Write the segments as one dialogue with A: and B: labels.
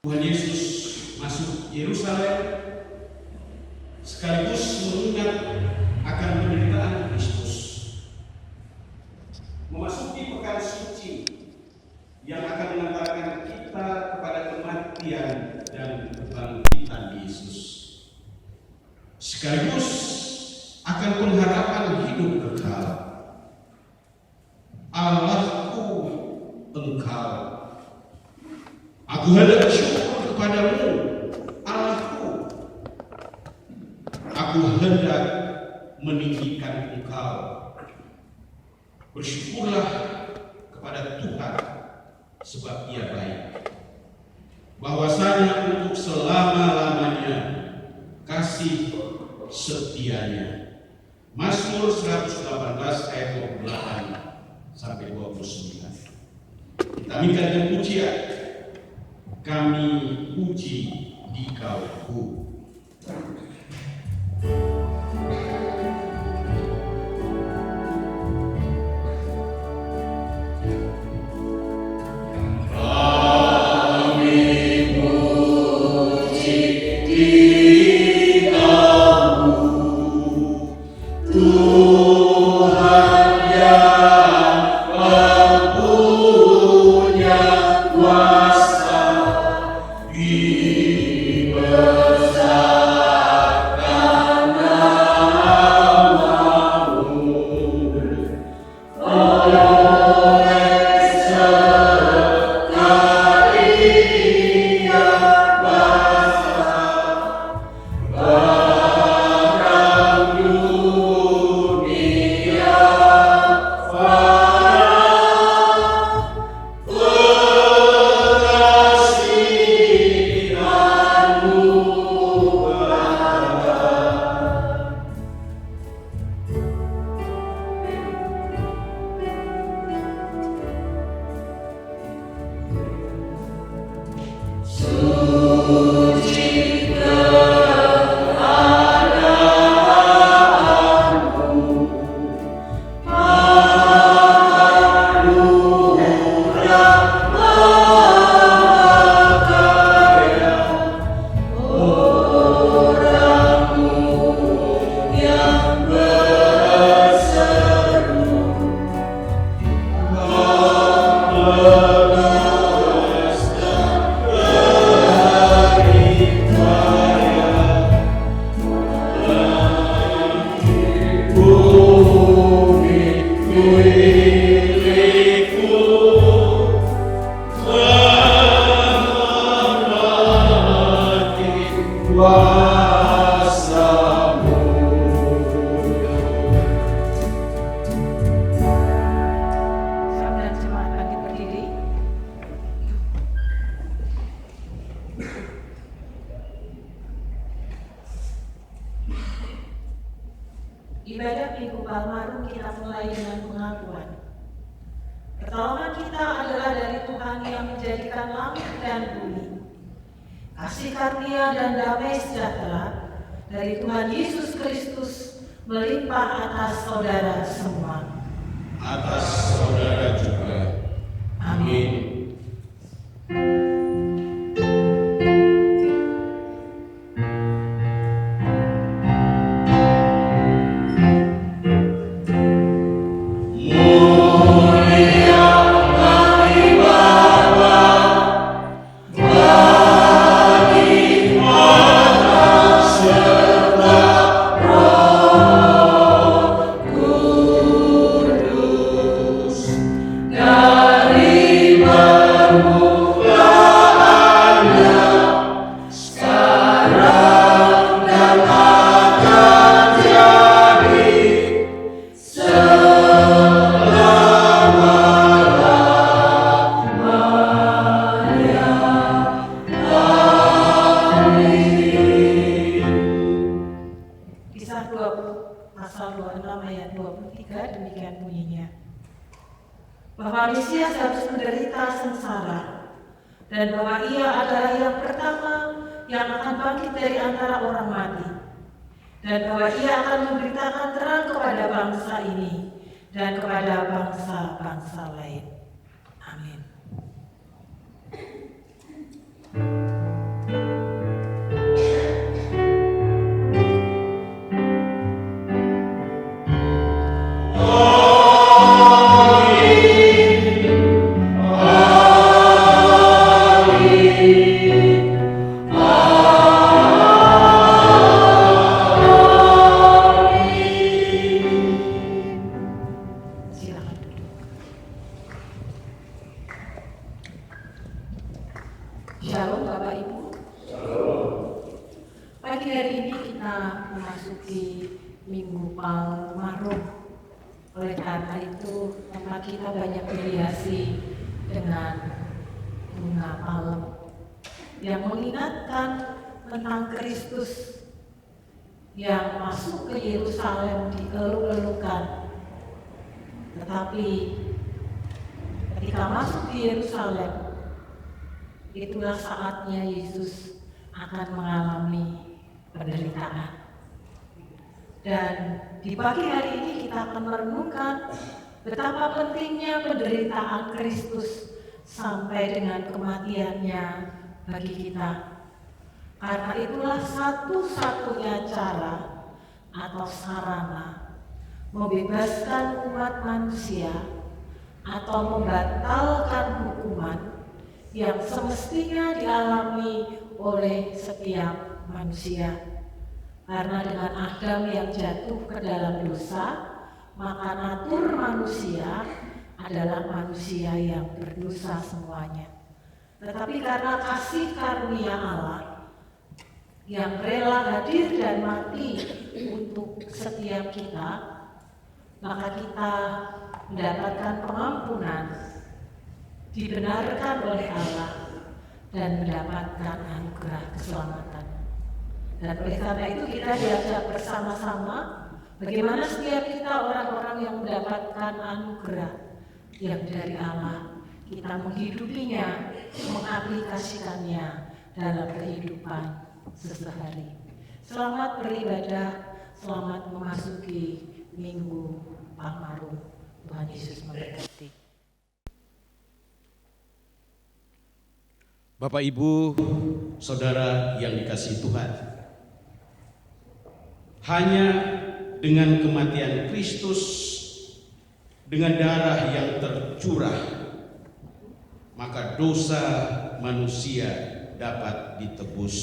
A: Tuhan Yesus masuk Yerusalem sekaligus mengingat akan penderitaan Kristus, memasuki pekan suci yang akan mengantarkan kita kepada kematian dan kebangkitan Yesus, sekaligus akan pengharapan hidup kekal. Allahku Engkau, aku hendak syukur kepadamu, Allahku. Aku hendak meninggikan Engkau. Bersyukurlah kepada Tuhan, sebab Ia baik. Bahwasanya untuk selama-lamanya kasih setianya. Mazmur 118 ayat 28 sampai 29. Kita minta dengan pujian, kami puji Dikau-Ku.
B: Ibadah Minggu Palmarum kita mulai dengan pengakuan. Pertolongan kita adalah dari Tuhan yang menjadikan langit dan bumi. Kasih karunia dan damai sejahtera dari Tuhan Yesus Kristus melimpah atas saudara semua.
A: Atas saudara juga. Amin.
B: Pasal 26 ayat 23 demikian bunyinya, bahwa Mesias harus menderita sengsara dan bahwa Ia adalah yang pertama yang akan bangkit dari antara orang mati, dan bahwa Ia akan memberitakan terang kepada bangsa ini dan kepada bangsa-bangsa lain. Amin. Shalom Bapak Ibu. Pagi hari ini kita memasuki Minggu Palmarum. Oleh karena itu tempat kita banyak berhiasi dengan bunga palem yang mengingatkan tentang Kristus yang masuk ke Yerusalem dieluk-elukan. Tetapi ketika masuk di Yerusalem, itulah saatnya Yesus akan mengalami penderitaan. Dan di pagi hari ini kita akan merenungkan betapa pentingnya penderitaan Kristus sampai dengan kematiannya bagi kita. Karena itulah satu-satunya cara atau sarana membebaskan umat manusia atau membatalkan hukuman yang semestinya dialami oleh setiap manusia. Karena dengan Adam yang jatuh ke dalam dosa, maka natur manusia adalah manusia yang berdosa semuanya. Tetapi karena kasih karunia Allah yang rela hadir dan mati untuk setiap kita, maka kita mendapatkan pengampunan, dibenarkan oleh Allah, dan mendapatkan anugerah keselamatan. Dan oleh karena itu kita diajak bersama-sama bagaimana setiap kita orang-orang yang mendapatkan anugerah yang dari Allah, kita menghidupinya, mengaplikasikannya dalam kehidupan sehari-hari. Selamat beribadah, selamat memasuki Minggu Palmarum. Tuhan Yesus memberkati.
A: Bapak, Ibu, Saudara yang dikasihi Tuhan, hanya dengan kematian Kristus, dengan darah yang tercurah, maka dosa manusia dapat ditebus.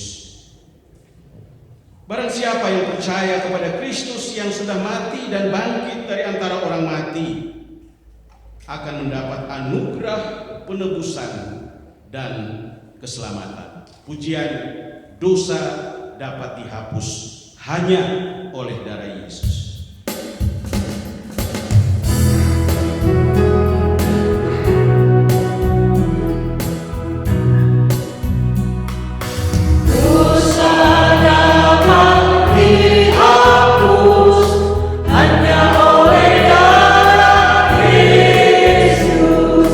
A: Barang siapa yang percaya kepada Kristus yang sudah mati dan bangkit dari antara orang mati, akan mendapat anugerah penebusan dan keselamatan. Pujian, dosa dapat dihapus hanya oleh darah Yesus.
C: Hanya oleh darah Yesus.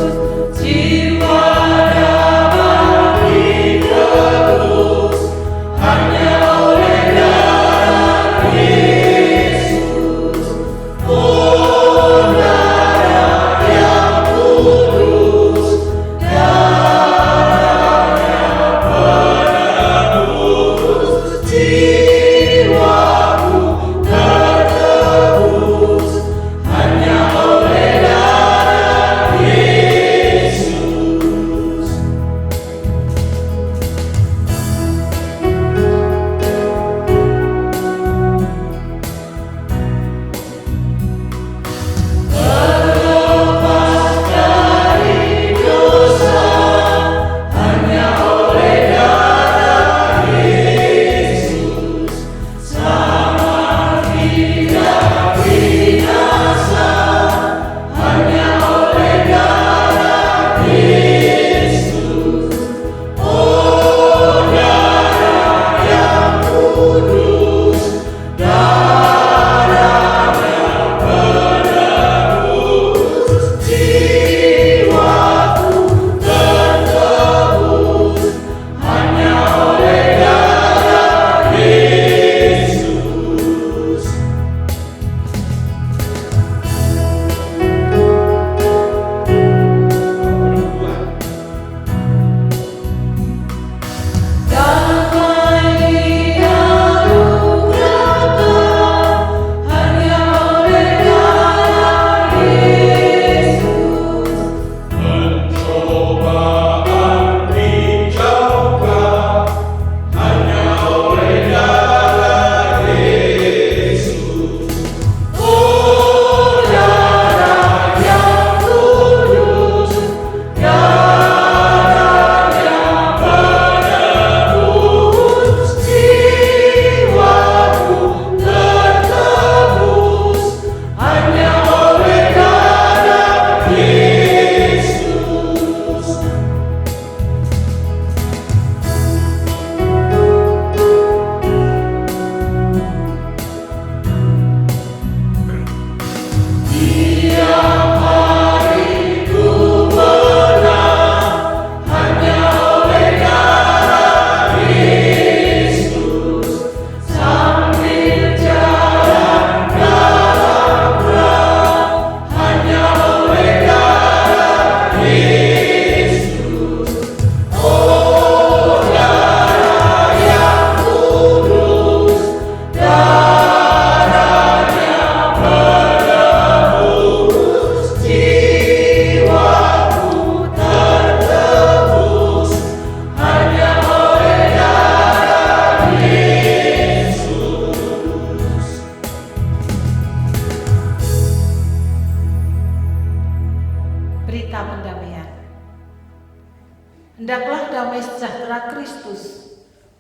B: Hendaklah damai sejahtera Kristus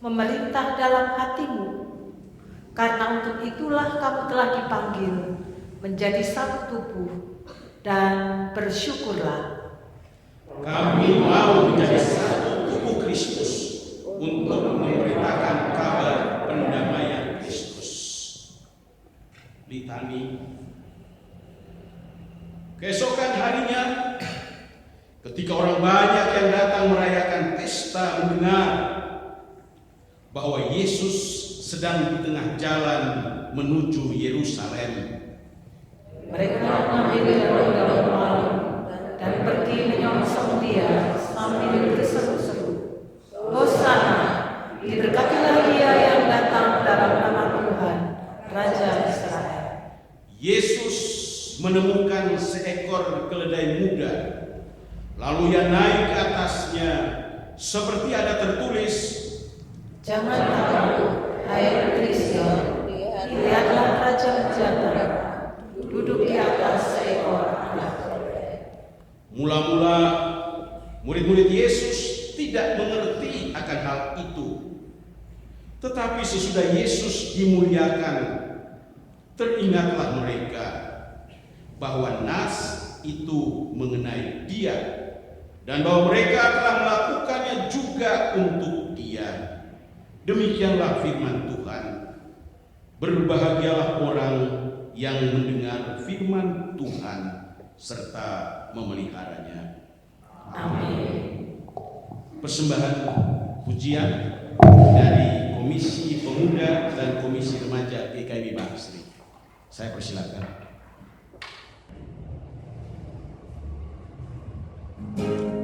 B: memerintah dalam hatimu, karena untuk itulah kamu telah dipanggil menjadi satu tubuh, dan bersyukurlah.
A: Kami mau menjadi satu tubuh Kristus untuk memberitakan kabar pendamaian Kristus. Litani. Keesokan harinya, ketika orang banyak yang datang merayakan pesta mendengar bahwa Yesus sedang di tengah jalan menuju Yerusalem,
B: mereka mengambil daun malam dan pergi menyongsong Dia sambil berseru-seru, "Hosana, diberkatilah Dia yang datang dalam nama Tuhan, Raja Israel."
A: Yesus menemukan seekor keledai muda, lalu ia naik ke atasnya, seperti ada tertulis,
B: "Jangan takut, hai putri Sion, lihatlah Raja Sejahtera duduk di atas seekor anak."
A: Mula-mula murid-murid Yesus tidak mengerti akan hal itu. Tetapi sesudah Yesus dimuliakan, teringatlah mereka bahwa nas itu mengenai Dia dan bahwa mereka telah melakukannya juga untuk Dia. Demikianlah firman Tuhan. Berbahagialah orang yang mendengar firman Tuhan serta memeliharanya.
B: Amin.
A: Persembahan pujian dari Komisi Pemuda dan Komisi Remaja GKIB Bangsri. Saya persilakan.
C: Kau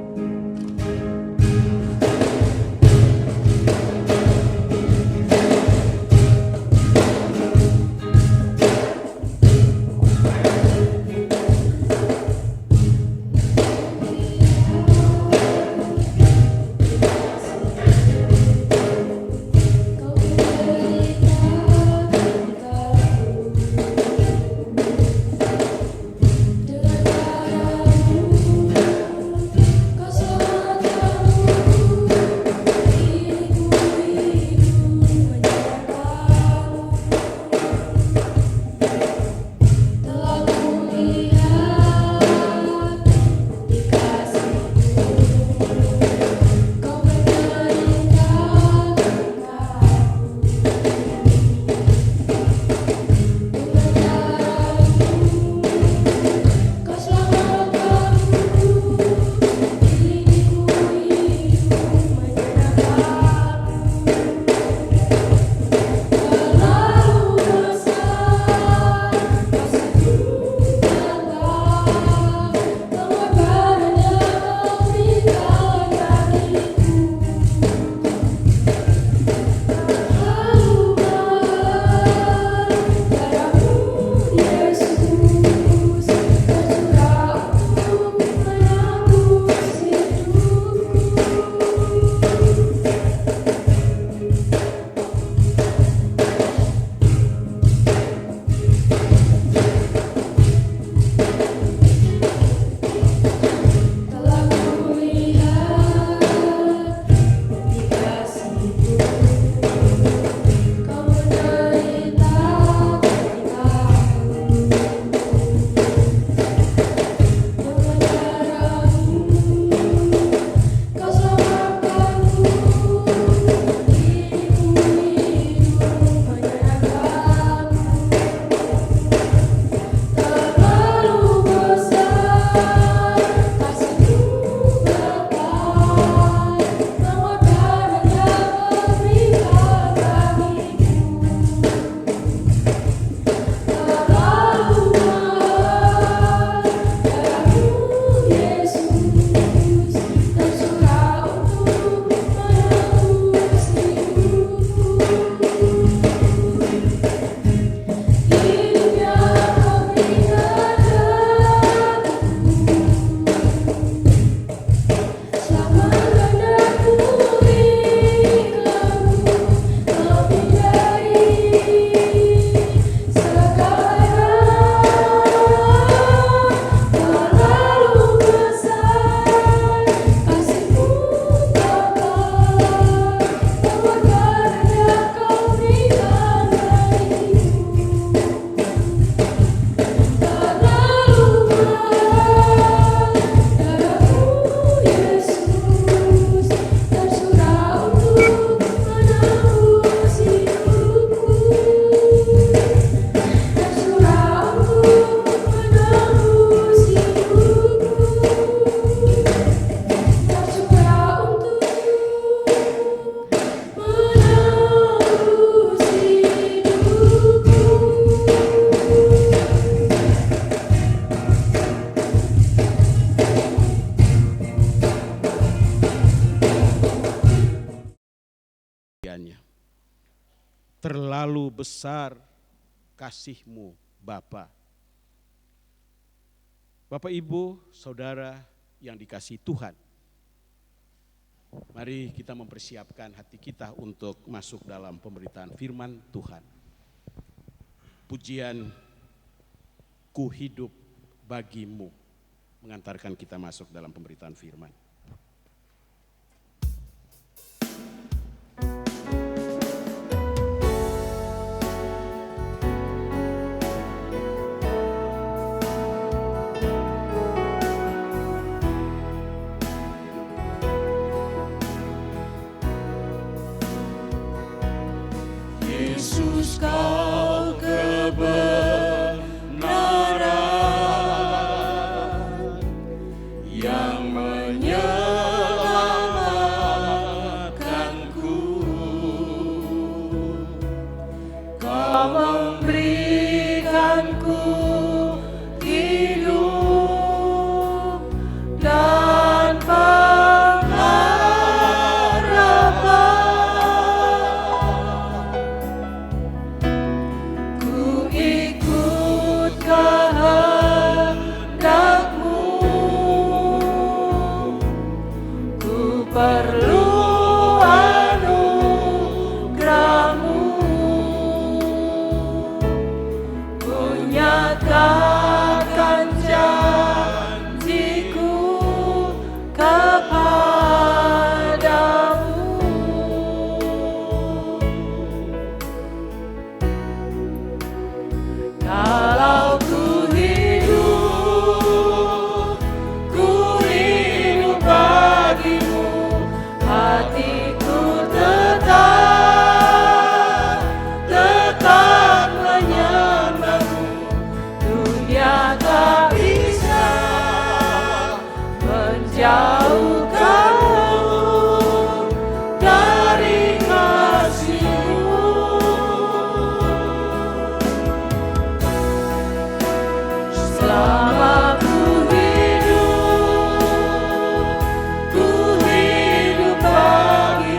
A: terlalu besar kasih-Mu Bapa. Bapak, Ibu, Saudara yang dikasihi Tuhan, mari kita mempersiapkan hati kita untuk masuk dalam pemberitaan firman Tuhan. Pujian Ku Hidup Bagimu mengantarkan kita masuk dalam pemberitaan firman.
C: Yesus, Kau kebenaran yang menyelamatkanku. Kau memberikanku hidup dan pengharapan. Ikut kehendak-Mu, ku perlu anugerah-Mu, ku nyatakan janjiku kepadamu. Kalau ku hidup bagimu, hatiku tetap menyembah-Mu. Dunia tak bisa menjauhkanmu dari kasih-Mu. Selama ku hidup bagimu.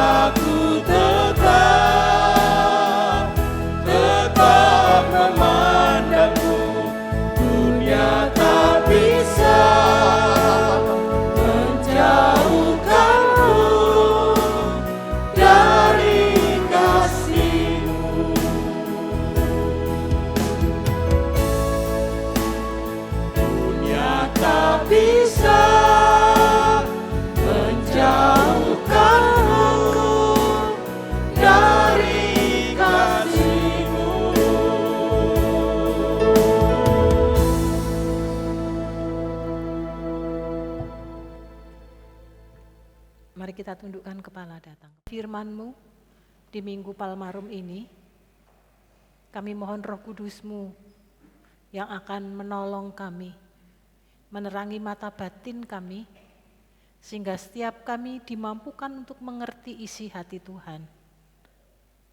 C: Aku tetap memandangmu. Dunia tak bisa menjauhkanku dari kasih-Mu. Dunia tak bisa menjauhkanku dari kasih-Mu.
B: Mari kita tundukkan kepala datang. Firman-Mu di Minggu Palmarum ini, kami mohon Roh Kudus-Mu yang akan menolong kami, menerangi mata batin kami, sehingga setiap kami dimampukan untuk mengerti isi hati Tuhan.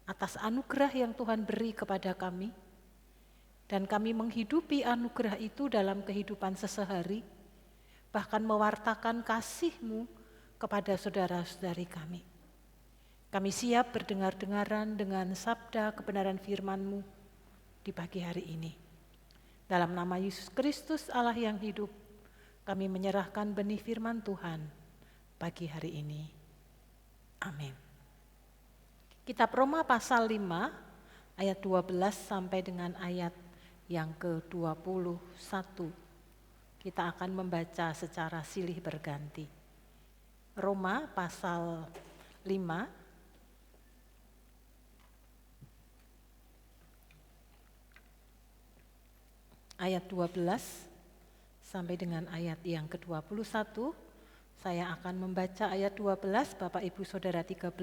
B: Atas anugerah yang Tuhan beri kepada kami, dan kami menghidupi anugerah itu dalam kehidupan sehari-hari, bahkan mewartakan kasih-Mu kepada saudara-saudari kami. Kami siap berdengar-dengaran dengan sabda kebenaran firman-Mu di pagi hari ini. Dalam nama Yesus Kristus Allah yang hidup, kami menyerahkan benih firman Tuhan pagi hari ini. Amin. Kitab Roma pasal 5 ayat 12 sampai dengan ayat yang ke-21. Kita akan membaca secara silih berganti. Roma pasal 5 ayat 12 sampai dengan ayat yang ke-21. Saya akan membaca ayat 12, Bapak Ibu Saudara 13,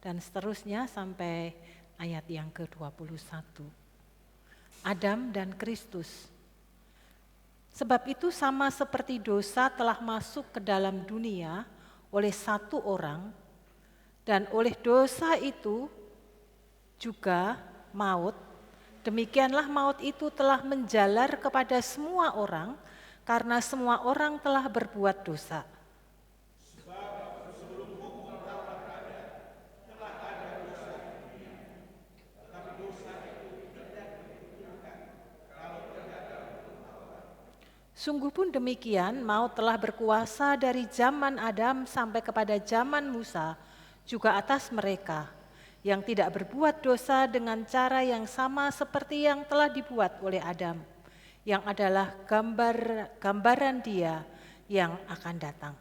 B: dan seterusnya sampai ayat yang ke-21. Adam dan Kristus. Sebab itu sama seperti dosa telah masuk ke dalam dunia oleh satu orang, dan oleh dosa itu juga maut, demikianlah maut itu telah menjalar kepada semua orang, karena semua orang telah berbuat dosa. Sungguh pun demikian, maut telah berkuasa dari zaman Adam sampai kepada zaman Musa, juga atas mereka yang tidak berbuat dosa dengan cara yang sama seperti yang telah dibuat oleh Adam, yang adalah gambaran Dia yang akan datang.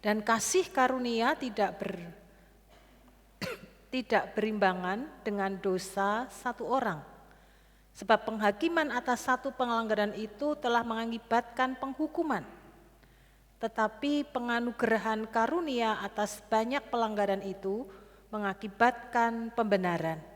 B: Dan kasih karunia tidak berimbangan dengan dosa satu orang. Sebab penghakiman atas satu pelanggaran itu telah mengakibatkan penghukuman. Tetapi penganugerahan karunia atas banyak pelanggaran itu mengakibatkan pembenaran.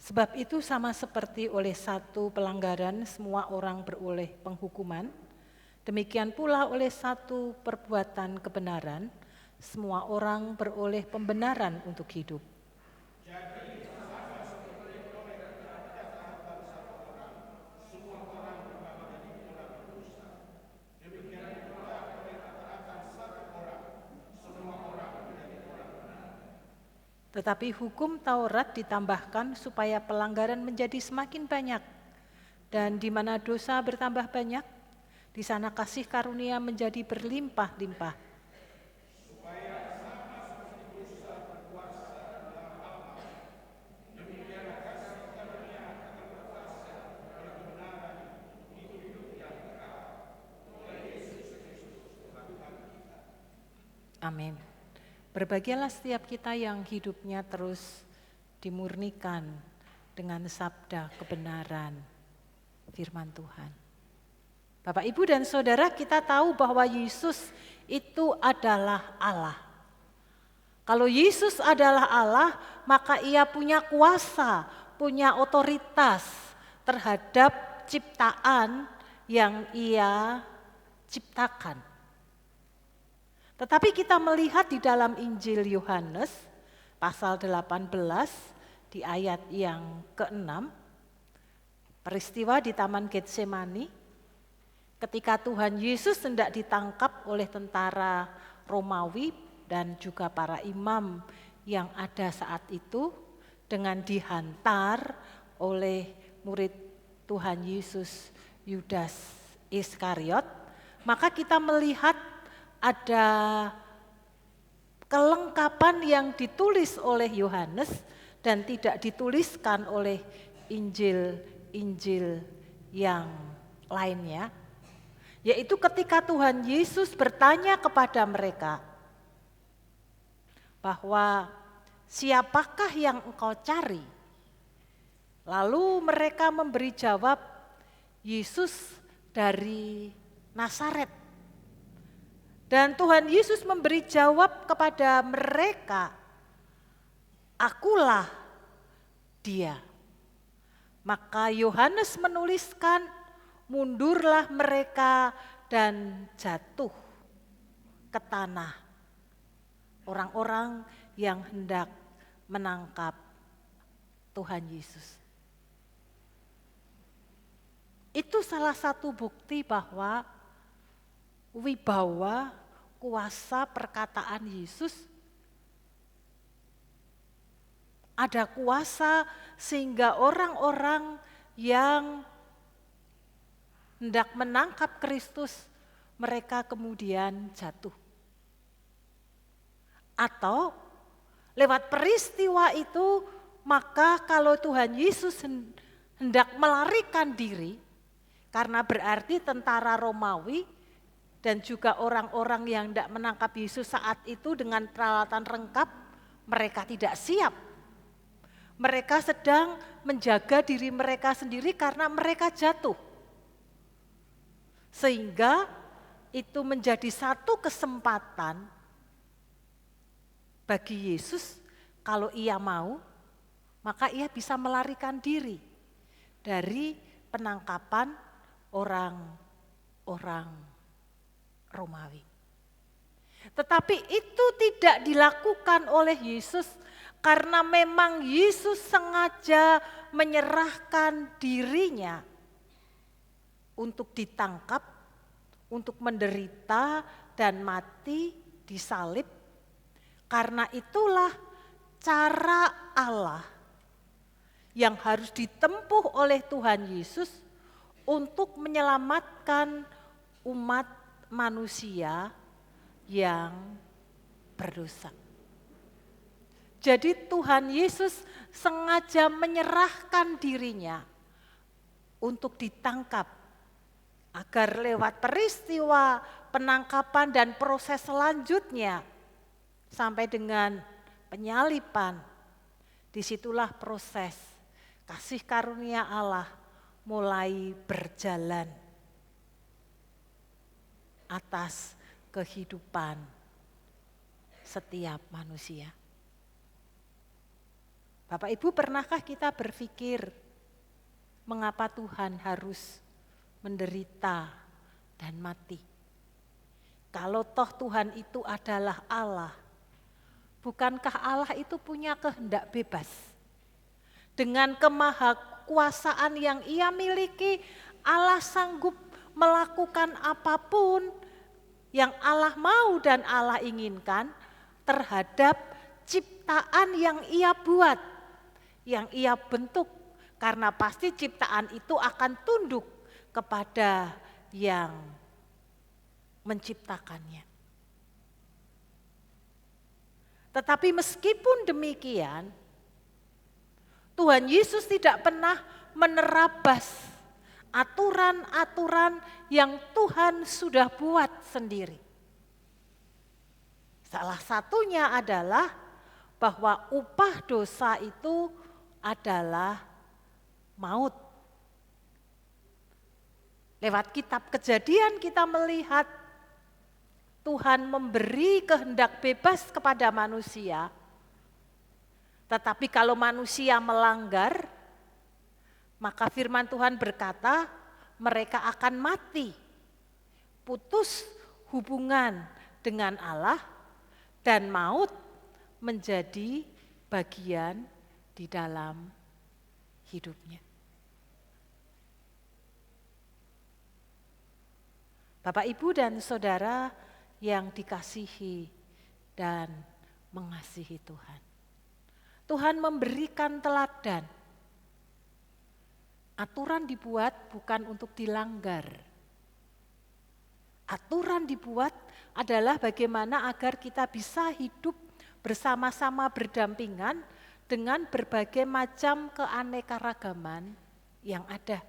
B: Sebab itu sama seperti oleh satu pelanggaran semua orang beroleh penghukuman, demikian pula oleh satu perbuatan kebenaran semua orang beroleh pembenaran untuk hidup. Tetapi hukum Taurat ditambahkan supaya pelanggaran menjadi semakin banyak. Dan di mana dosa bertambah banyak, di sana kasih karunia menjadi berlimpah-limpah. Amin. Berbahagialah setiap kita yang hidupnya terus dimurnikan dengan sabda kebenaran firman Tuhan. Bapak, Ibu, dan Saudara, kita tahu bahwa Yesus itu adalah Allah. Kalau Yesus adalah Allah, maka Ia punya kuasa, punya otoritas terhadap ciptaan yang Ia ciptakan. Tetapi kita melihat di dalam Injil Yohanes pasal 18 di ayat yang ke-6, peristiwa di Taman Getsemani ketika Tuhan Yesus hendak ditangkap oleh tentara Romawi dan juga para imam yang ada saat itu dengan dihantar oleh murid Tuhan Yesus Yudas Iskariot, maka kita melihat ada kelengkapan yang ditulis oleh Yohanes dan tidak dituliskan oleh Injil-Injil yang lainnya, yaitu ketika Tuhan Yesus bertanya kepada mereka bahwa siapakah yang engkau cari? Lalu mereka memberi jawab, Yesus dari Nazaret. Dan Tuhan Yesus memberi jawab kepada mereka, akulah dia. Maka Yohanes menuliskan, mundurlah mereka dan jatuh ke tanah orang-orang yang hendak menangkap Tuhan Yesus. Itu salah satu bukti bahwa wibawa kuasa perkataan Yesus, ada kuasa sehingga orang-orang yang hendak menangkap Kristus mereka kemudian jatuh. Atau lewat peristiwa itu, maka kalau Tuhan Yesus hendak melarikan diri, karena berarti tentara Romawi dan juga orang-orang yang hendak menangkap Yesus saat itu dengan peralatan lengkap, mereka tidak siap. Mereka sedang menjaga diri mereka sendiri karena mereka jatuh. Sehingga itu menjadi satu kesempatan bagi Yesus, kalau Ia mau, maka Ia bisa melarikan diri dari penangkapan orang-orang Romawi. Tetapi itu tidak dilakukan oleh Yesus karena memang Yesus sengaja menyerahkan dirinya untuk ditangkap, untuk menderita dan mati disalib. Karena itulah cara Allah yang harus ditempuh oleh Tuhan Yesus untuk menyelamatkan umat manusia yang berdosa. Jadi Tuhan Yesus sengaja menyerahkan dirinya untuk ditangkap agar lewat peristiwa penangkapan dan proses selanjutnya sampai dengan penyaliban, disitulah proses kasih karunia Allah mulai berjalan atas kehidupan setiap manusia. Bapak Ibu, pernahkah kita berpikir mengapa Tuhan harus menderita dan mati? Kalau toh Tuhan itu adalah Allah, bukankah Allah itu punya kehendak bebas? Dengan kemahakuasaan yang Ia miliki, Allah sanggup melakukan apapun yang Allah mau dan Allah inginkan terhadap ciptaan yang Ia buat, yang Ia bentuk. Karena pasti ciptaan itu akan tunduk kepada yang menciptakannya. Tetapi meskipun demikian, Tuhan Yesus tidak pernah menerabas aturan-aturan yang Tuhan sudah buat sendiri. Salah satunya adalah bahwa upah dosa itu adalah maut. Lewat kitab Kejadian kita melihat Tuhan memberi kehendak bebas kepada manusia. Tetapi kalau manusia melanggar, maka firman Tuhan berkata mereka akan mati. Putus hubungan dengan Allah dan maut menjadi bagian di dalam hidupnya. Bapak, Ibu, dan Saudara yang dikasihi dan mengasihi Tuhan. Tuhan memberikan teladan. Aturan dibuat bukan untuk dilanggar. Aturan dibuat adalah bagaimana agar kita bisa hidup bersama-sama berdampingan dengan berbagai macam keanekaragaman yang ada.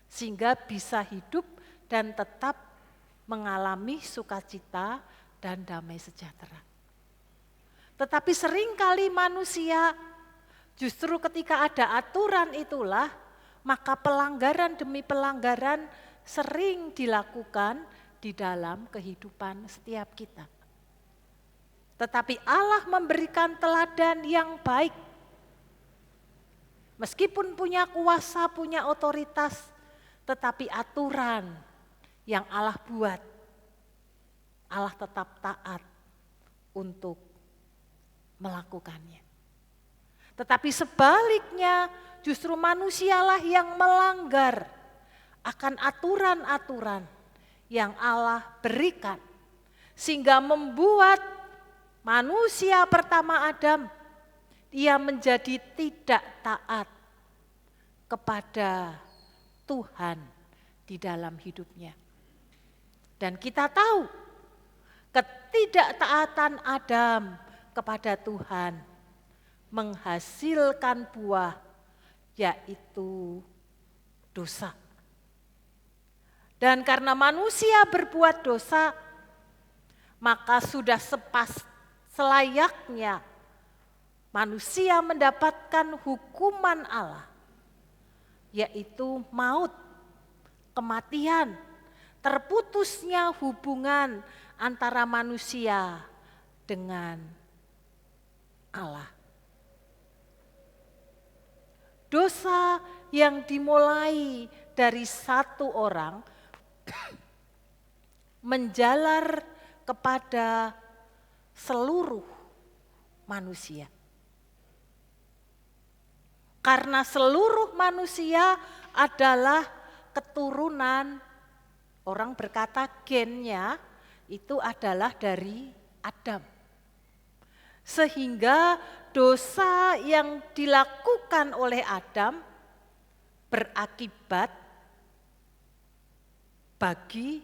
B: Sehingga bisa hidup dan tetap mengalami sukacita dan damai sejahtera. Tetapi seringkali manusia justru ketika ada aturan itulah, maka pelanggaran demi pelanggaran sering dilakukan di dalam kehidupan setiap kita. Tetapi Allah memberikan teladan yang baik. Meskipun punya kuasa, punya otoritas, tetapi aturan yang Allah buat, Allah tetap taat untuk melakukannya. Tetapi sebaliknya justru manusialah yang melanggar akan aturan-aturan yang Allah berikan. Sehingga membuat manusia pertama Adam, dia menjadi tidak taat kepada Tuhan di dalam hidupnya. Dan kita tahu ketidaktaatan Adam kepada Tuhan menghasilkan buah, yaitu dosa. Dan karena manusia berbuat dosa, maka sudah selayaknya manusia mendapatkan hukuman Allah, yaitu maut, kematian, terputusnya hubungan antara manusia dengan Allah. Dosa yang dimulai dari satu orang menjalar kepada seluruh manusia. Karena seluruh manusia adalah keturunan, orang berkata gennya itu adalah dari Adam. Sehingga dosa yang dilakukan oleh Adam berakibat bagi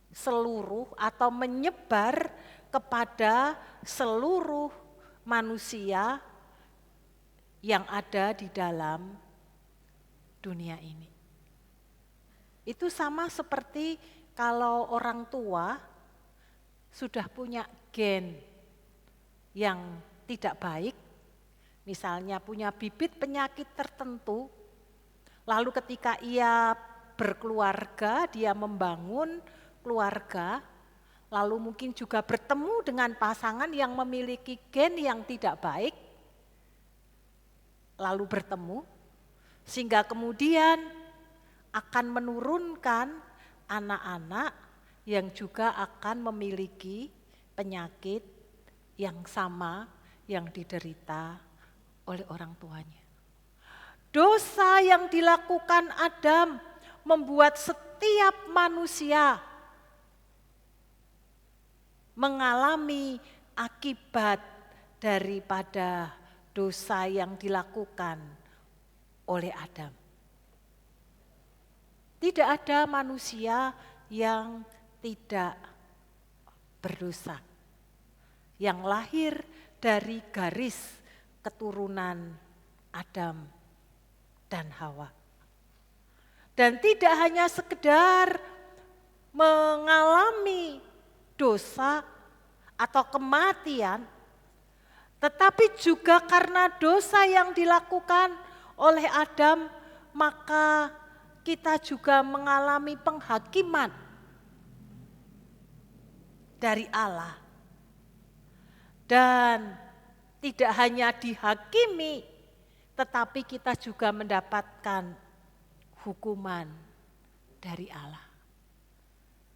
B: seluruh atau menyebar kepada seluruh manusia yang ada di dalam dunia ini. Itu sama seperti kalau orang tua sudah punya gen yang tidak baik, misalnya punya bibit penyakit tertentu, lalu ketika ia berkeluarga, dia membangun keluarga, lalu mungkin juga bertemu dengan pasangan yang memiliki gen yang tidak baik, lalu bertemu, sehingga kemudian akan menurunkan anak-anak yang juga akan memiliki penyakit yang sama yang diderita oleh orang tuanya. Dosa yang dilakukan Adam membuat setiap manusia mengalami akibat daripada dosa yang dilakukan oleh Adam. Tidak ada manusia yang tidak berdosa, yang lahir dari garis keturunan Adam dan Hawa. Dan tidak hanya sekedar mengalami dosa atau kematian, tetapi juga karena dosa yang dilakukan oleh Adam, maka kita juga mengalami penghakiman dari Allah. Dan tidak hanya dihakimi, tetapi kita juga mendapatkan hukuman dari Allah.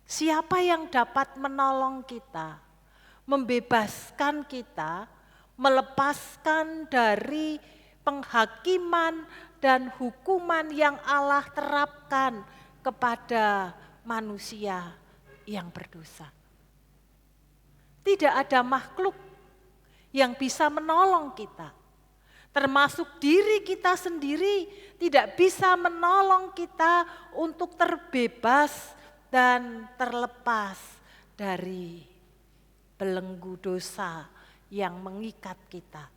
B: Siapa yang dapat menolong kita, membebaskan kita, melepaskan dari penghakiman dan hukuman yang Allah terapkan kepada manusia yang berdosa? Tidak ada makhluk yang bisa menolong kita. Termasuk diri kita sendiri tidak bisa menolong kita untuk terbebas dan terlepas dari belenggu dosa yang mengikat kita,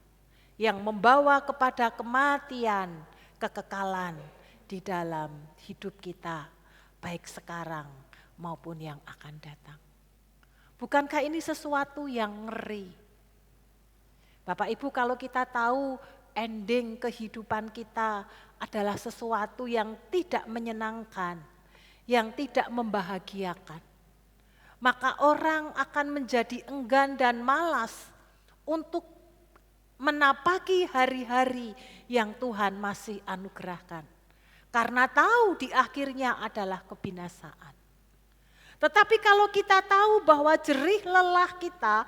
B: yang membawa kepada kematian, kekekalan di dalam hidup kita, baik sekarang maupun yang akan datang. Bukankah ini sesuatu yang ngeri? Bapak Ibu, kalau kita tahu ending kehidupan kita adalah sesuatu yang tidak menyenangkan, yang tidak membahagiakan, maka orang akan menjadi enggan dan malas untuk menapaki hari-hari yang Tuhan masih anugerahkan. Karena tahu di akhirnya adalah kebinasaan. Tetapi kalau kita tahu bahwa jerih lelah kita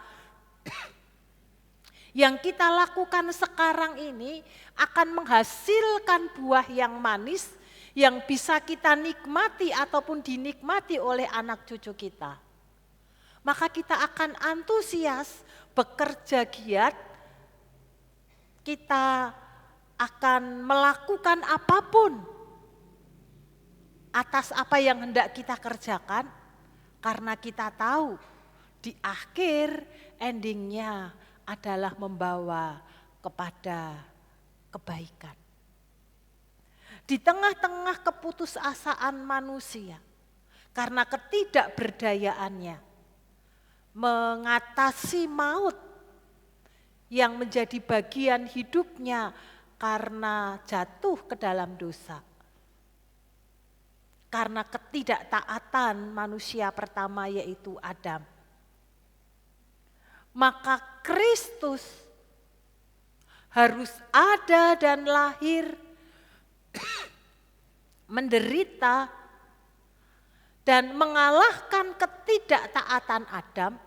B: yang kita lakukan sekarang ini akan menghasilkan buah yang manis yang bisa kita nikmati ataupun dinikmati oleh anak cucu kita, maka kita akan antusias, bekerja giat, kita akan melakukan apapun atas apa yang hendak kita kerjakan, karena kita tahu di akhir endingnya adalah membawa kepada kebaikan. Di tengah-tengah keputusasaan manusia, karena ketidakberdayaannya mengatasi maut yang menjadi bagian hidupnya karena jatuh ke dalam dosa. Karena ketidaktaatan manusia pertama yaitu Adam. Maka Kristus harus ada dan lahir, menderita dan mengalahkan ketidaktaatan Adam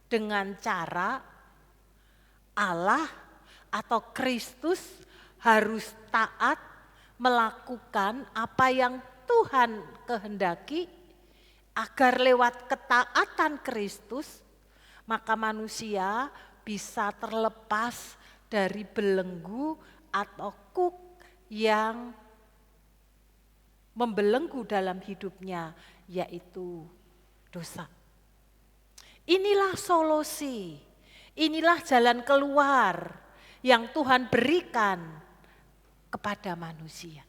B: dengan cara Allah atau Kristus harus taat melakukan apa yang Tuhan kehendaki, agar lewat ketaatan Kristus maka manusia bisa terlepas dari belenggu atau kuk yang membelenggu dalam hidupnya, yaitu dosa. Inilah solusi, inilah jalan keluar yang Tuhan berikan kepada manusia.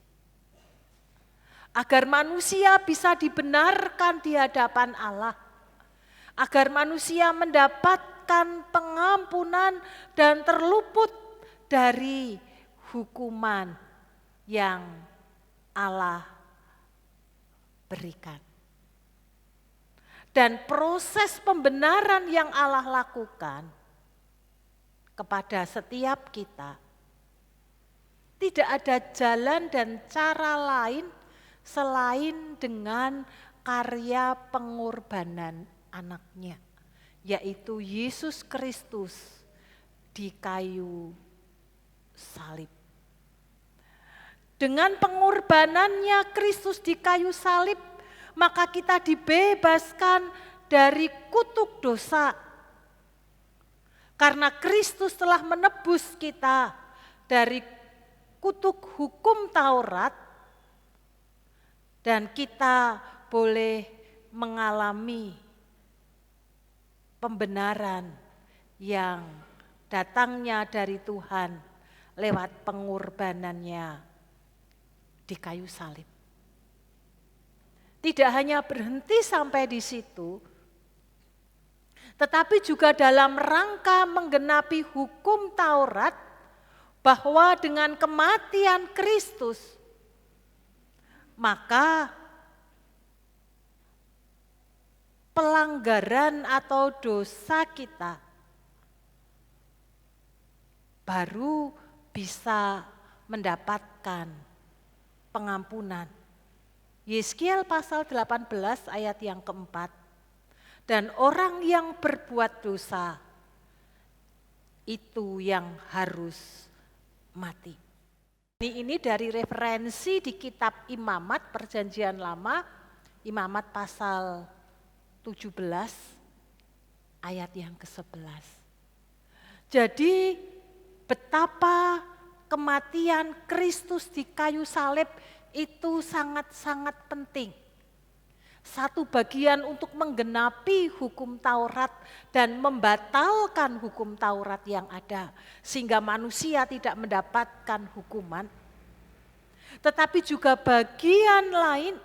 B: Agar manusia bisa dibenarkan di hadapan Allah, agar manusia mendapatkan pengampunan dan terluput dari hukuman yang Allah berikan. Dan proses pembenaran yang Allah lakukan kepada setiap kita, tidak ada jalan dan cara lain selain dengan karya pengorbanan anaknya, yaitu Yesus Kristus di kayu salib. Dengan pengorbanannya Kristus di kayu salib, maka kita dibebaskan dari kutuk dosa. Karena Kristus telah menebus kita dari kutuk hukum Taurat, dan kita boleh mengalami pembenaran yang datangnya dari Tuhan lewat pengorbanannya di kayu salib. Tidak hanya berhenti sampai di situ, tetapi juga dalam rangka menggenapi hukum Taurat, bahwa dengan kematian Kristus, maka pelanggaran atau dosa kita baru bisa mendapatkan pengampunan. Yeskiel pasal 18 ayat yang keempat. Dan orang yang berbuat dosa itu yang harus mati. Ini dari referensi di kitab Imamat Perjanjian Lama, Imamat pasal 17 ayat yang ke-11. Jadi betapa kematian Kristus di kayu salib itu sangat-sangat penting. Satu bagian untuk menggenapi hukum Taurat dan membatalkan hukum Taurat yang ada, sehingga manusia tidak mendapatkan hukuman. Tetapi juga bagian lain,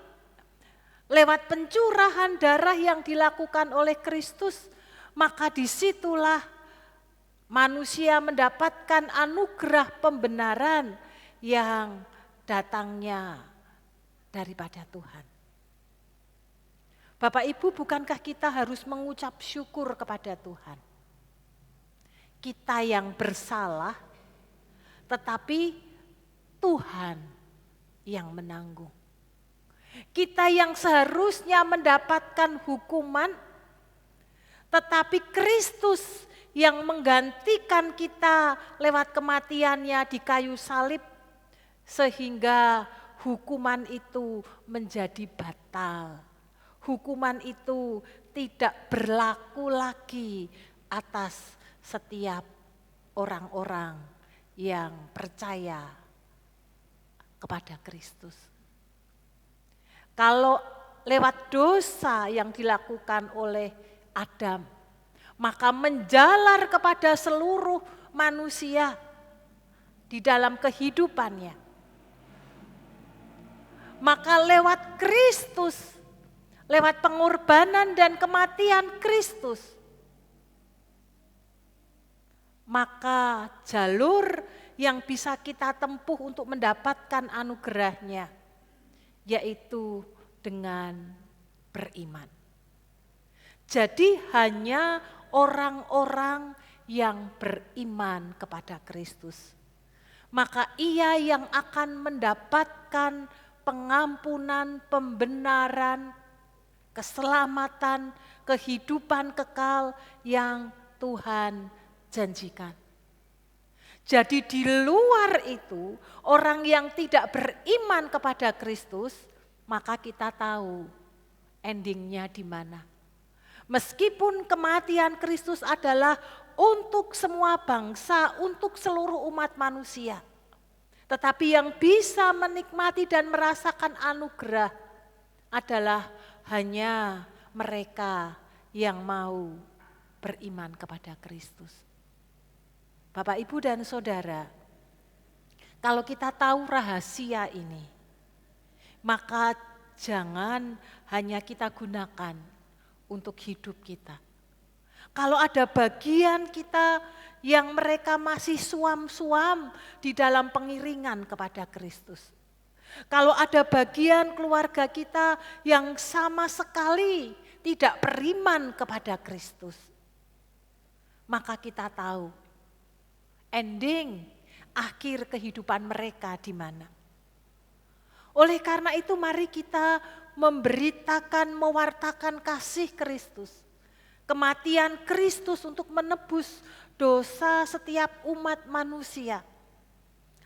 B: lewat pencurahan darah yang dilakukan oleh Kristus, maka disitulah manusia mendapatkan anugerah pembenaran yang datangnya daripada Tuhan. Bapak Ibu, bukankah kita harus mengucap syukur kepada Tuhan? Kita yang bersalah, tetapi Tuhan yang menanggung. Kita yang seharusnya mendapatkan hukuman, tetapi Kristus yang menggantikan kita lewat kematiannya di kayu salib, sehingga hukuman itu menjadi batal. Hukuman itu tidak berlaku lagi atas setiap orang-orang yang percaya kepada Kristus. Kalau lewat dosa yang dilakukan oleh Adam, maka menjalar kepada seluruh manusia di dalam kehidupannya. Maka lewat Kristus, lewat pengorbanan dan kematian Kristus, maka jalur yang bisa kita tempuh untuk mendapatkan anugerahnya, yaitu dengan beriman. Jadi hanya orang-orang yang beriman kepada Kristus, maka ia yang akan mendapatkan pengampunan, pembenaran, keselamatan, kehidupan kekal yang Tuhan janjikan. Jadi di luar itu, orang yang tidak beriman kepada Kristus, maka kita tahu endingnya di mana. Meskipun kematian Kristus adalah untuk semua bangsa, untuk seluruh umat manusia, tetapi yang bisa menikmati dan merasakan anugerah adalah hanya mereka yang mau beriman kepada Kristus. Bapak, Ibu, dan Saudara, kalau kita tahu rahasia ini, maka jangan hanya kita gunakan untuk hidup kita. Kalau ada bagian kita yang mereka masih suam-suam di dalam pengiringan kepada Kristus, kalau ada bagian keluarga kita yang sama sekali tidak beriman kepada Kristus, maka kita tahu ending akhir kehidupan mereka di mana. Oleh karena itu mari kita memberitakan, mewartakan kasih Kristus, kematian Kristus untuk menebus dosa setiap umat manusia,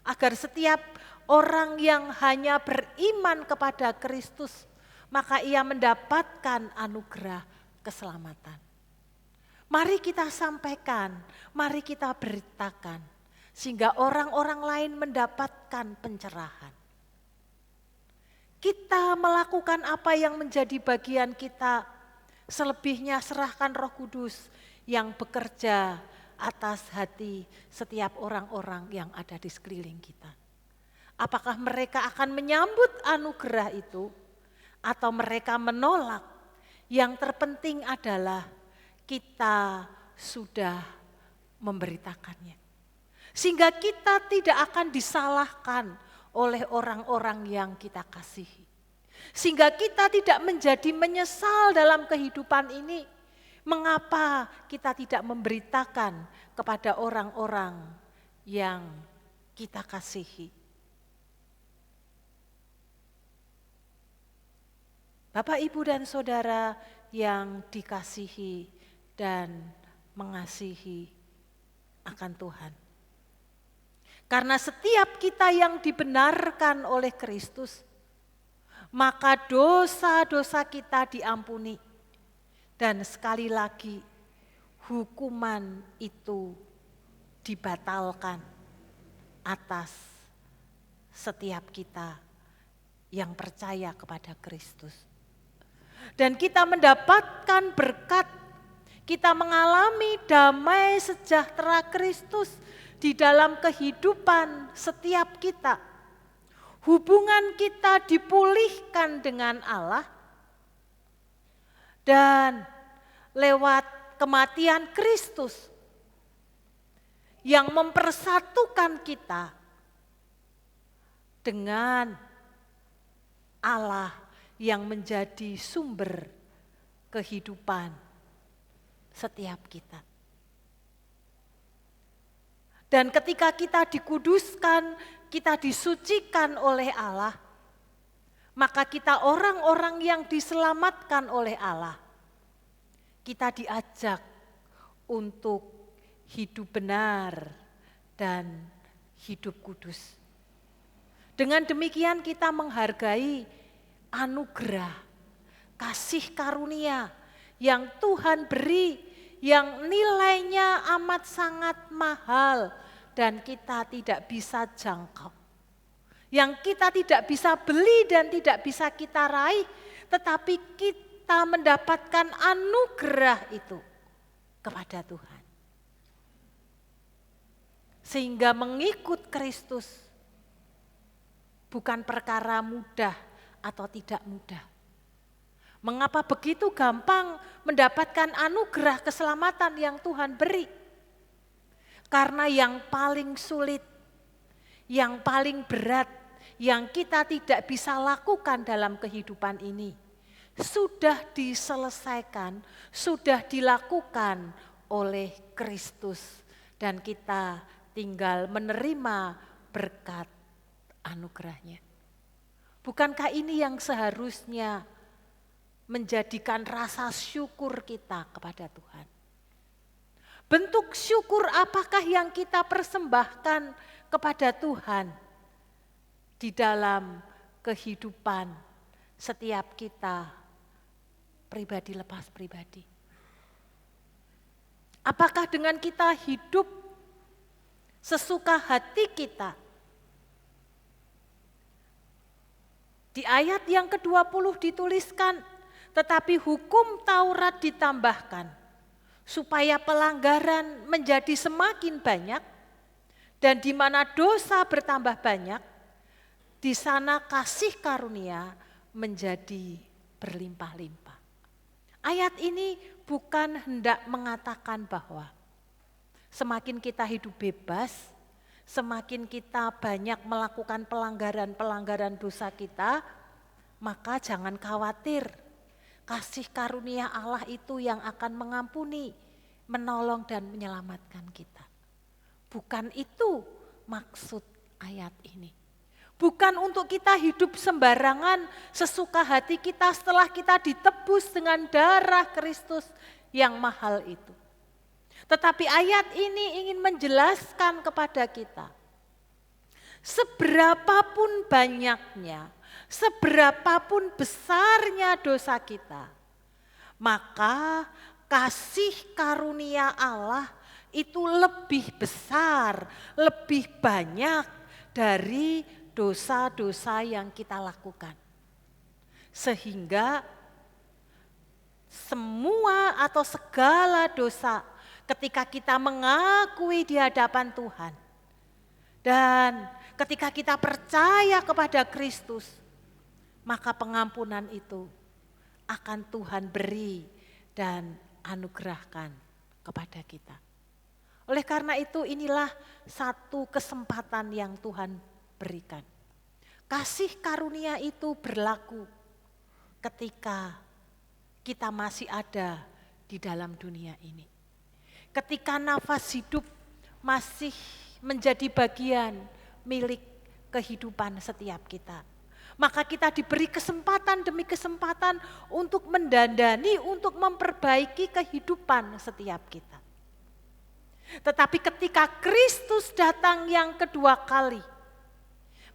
B: agar setiap orang yang hanya beriman kepada Kristus, maka ia mendapatkan anugerah keselamatan. Mari kita sampaikan, mari kita beritakan, sehingga orang-orang lain mendapatkan pencerahan. Kita melakukan apa yang menjadi bagian kita, selebihnya serahkan Roh Kudus yang bekerja atas hati setiap orang-orang yang ada di sekeliling kita. Apakah mereka akan menyambut anugerah itu atau mereka menolak? Yang terpenting adalah kita sudah memberitakannya. Sehingga kita tidak akan disalahkan oleh orang-orang yang kita kasihi. Sehingga kita tidak menjadi menyesal dalam kehidupan ini. Mengapa kita tidak memberitakan kepada orang-orang yang kita kasihi? Bapak, Ibu, dan Saudara yang dikasihi dan mengasihi akan Tuhan. Karena setiap kita yang dibenarkan oleh Kristus, maka dosa-dosa kita diampuni. Dan sekali lagi, hukuman itu dibatalkan atas setiap kita yang percaya kepada Kristus. Dan kita mendapatkan berkat, kita mengalami damai sejahtera Kristus di dalam kehidupan setiap kita. Hubungan kita dipulihkan dengan Allah, dan lewat kematian Kristus yang mempersatukan kita dengan Allah yang menjadi sumber kehidupan setiap kita. Dan ketika kita dikuduskan, kita disucikan oleh Allah, maka kita orang-orang yang diselamatkan oleh Allah. Kita diajak untuk hidup benar dan hidup kudus. Dengan demikian kita menghargai anugerah, kasih karunia yang Tuhan beri, yang nilainya amat sangat mahal dan kita tidak bisa jangkau. Yang kita tidak bisa beli dan tidak bisa kita raih, tetapi kita mendapatkan anugerah itu kepada Tuhan. Sehingga mengikut Kristus bukan perkara mudah atau tidak mudah. Mengapa begitu gampang mendapatkan anugerah keselamatan yang Tuhan beri? Karena yang paling sulit, yang paling berat, yang kita tidak bisa lakukan dalam kehidupan ini, sudah diselesaikan, sudah dilakukan oleh Kristus. Dan kita tinggal menerima berkat anugerahnya. Bukankah ini yang seharusnya menjadikan rasa syukur kita kepada Tuhan? Bentuk syukur apakah yang kita persembahkan kepada Tuhan di dalam kehidupan setiap kita pribadi lepas pribadi? Apakah dengan kita hidup sesuka hati kita? Di ayat yang ke-20 dituliskan, tetapi hukum Taurat ditambahkan, supaya pelanggaran menjadi semakin banyak, dan di mana dosa bertambah banyak, di sana kasih karunia menjadi berlimpah-limpah. Ayat ini bukan hendak mengatakan bahwa semakin kita hidup bebas, semakin kita banyak melakukan pelanggaran-pelanggaran dosa kita, maka jangan khawatir. Kasih karunia Allah itu yang akan mengampuni, menolong dan menyelamatkan kita. Bukan itu maksud ayat ini. Bukan untuk kita hidup sembarangan sesuka hati kita setelah kita ditebus dengan darah Kristus yang mahal itu. Tetapi ayat ini ingin menjelaskan kepada kita, seberapapun banyaknya, seberapapun besarnya dosa kita, maka kasih karunia Allah itu lebih besar, lebih banyak dari dosa-dosa yang kita lakukan. Sehingga semua atau segala dosa ketika kita mengakui di hadapan Tuhan dan ketika kita percaya kepada Kristus, maka pengampunan itu akan Tuhan beri dan anugerahkan kepada kita. Oleh karena itu inilah satu kesempatan yang Tuhan berikan. Kasih karunia itu berlaku ketika kita masih ada di dalam dunia ini. Ketika nafas hidup masih menjadi bagian milik kehidupan setiap kita. Maka kita diberi kesempatan demi kesempatan untuk mendandani, untuk memperbaiki kehidupan setiap kita. Tetapi ketika Kristus datang yang kedua kali,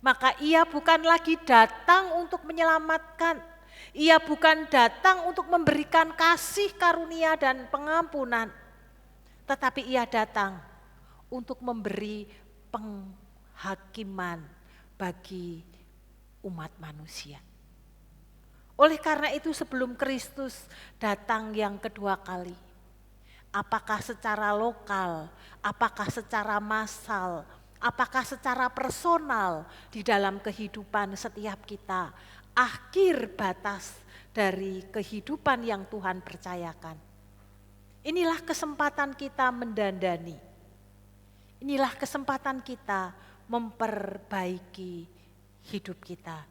B: maka ia bukan lagi datang untuk menyelamatkan. Ia bukan datang untuk memberikan kasih karunia dan pengampunan. Tetapi ia datang untuk memberi penghakiman bagi umat manusia. Oleh karena itu sebelum Kristus datang yang kedua kali, apakah secara lokal, apakah secara massal, apakah secara personal di dalam kehidupan setiap kita, akhir batas dari kehidupan yang Tuhan percayakan. Inilah kesempatan kita mendandani. Inilah kesempatan kita memperbaiki hidup kita.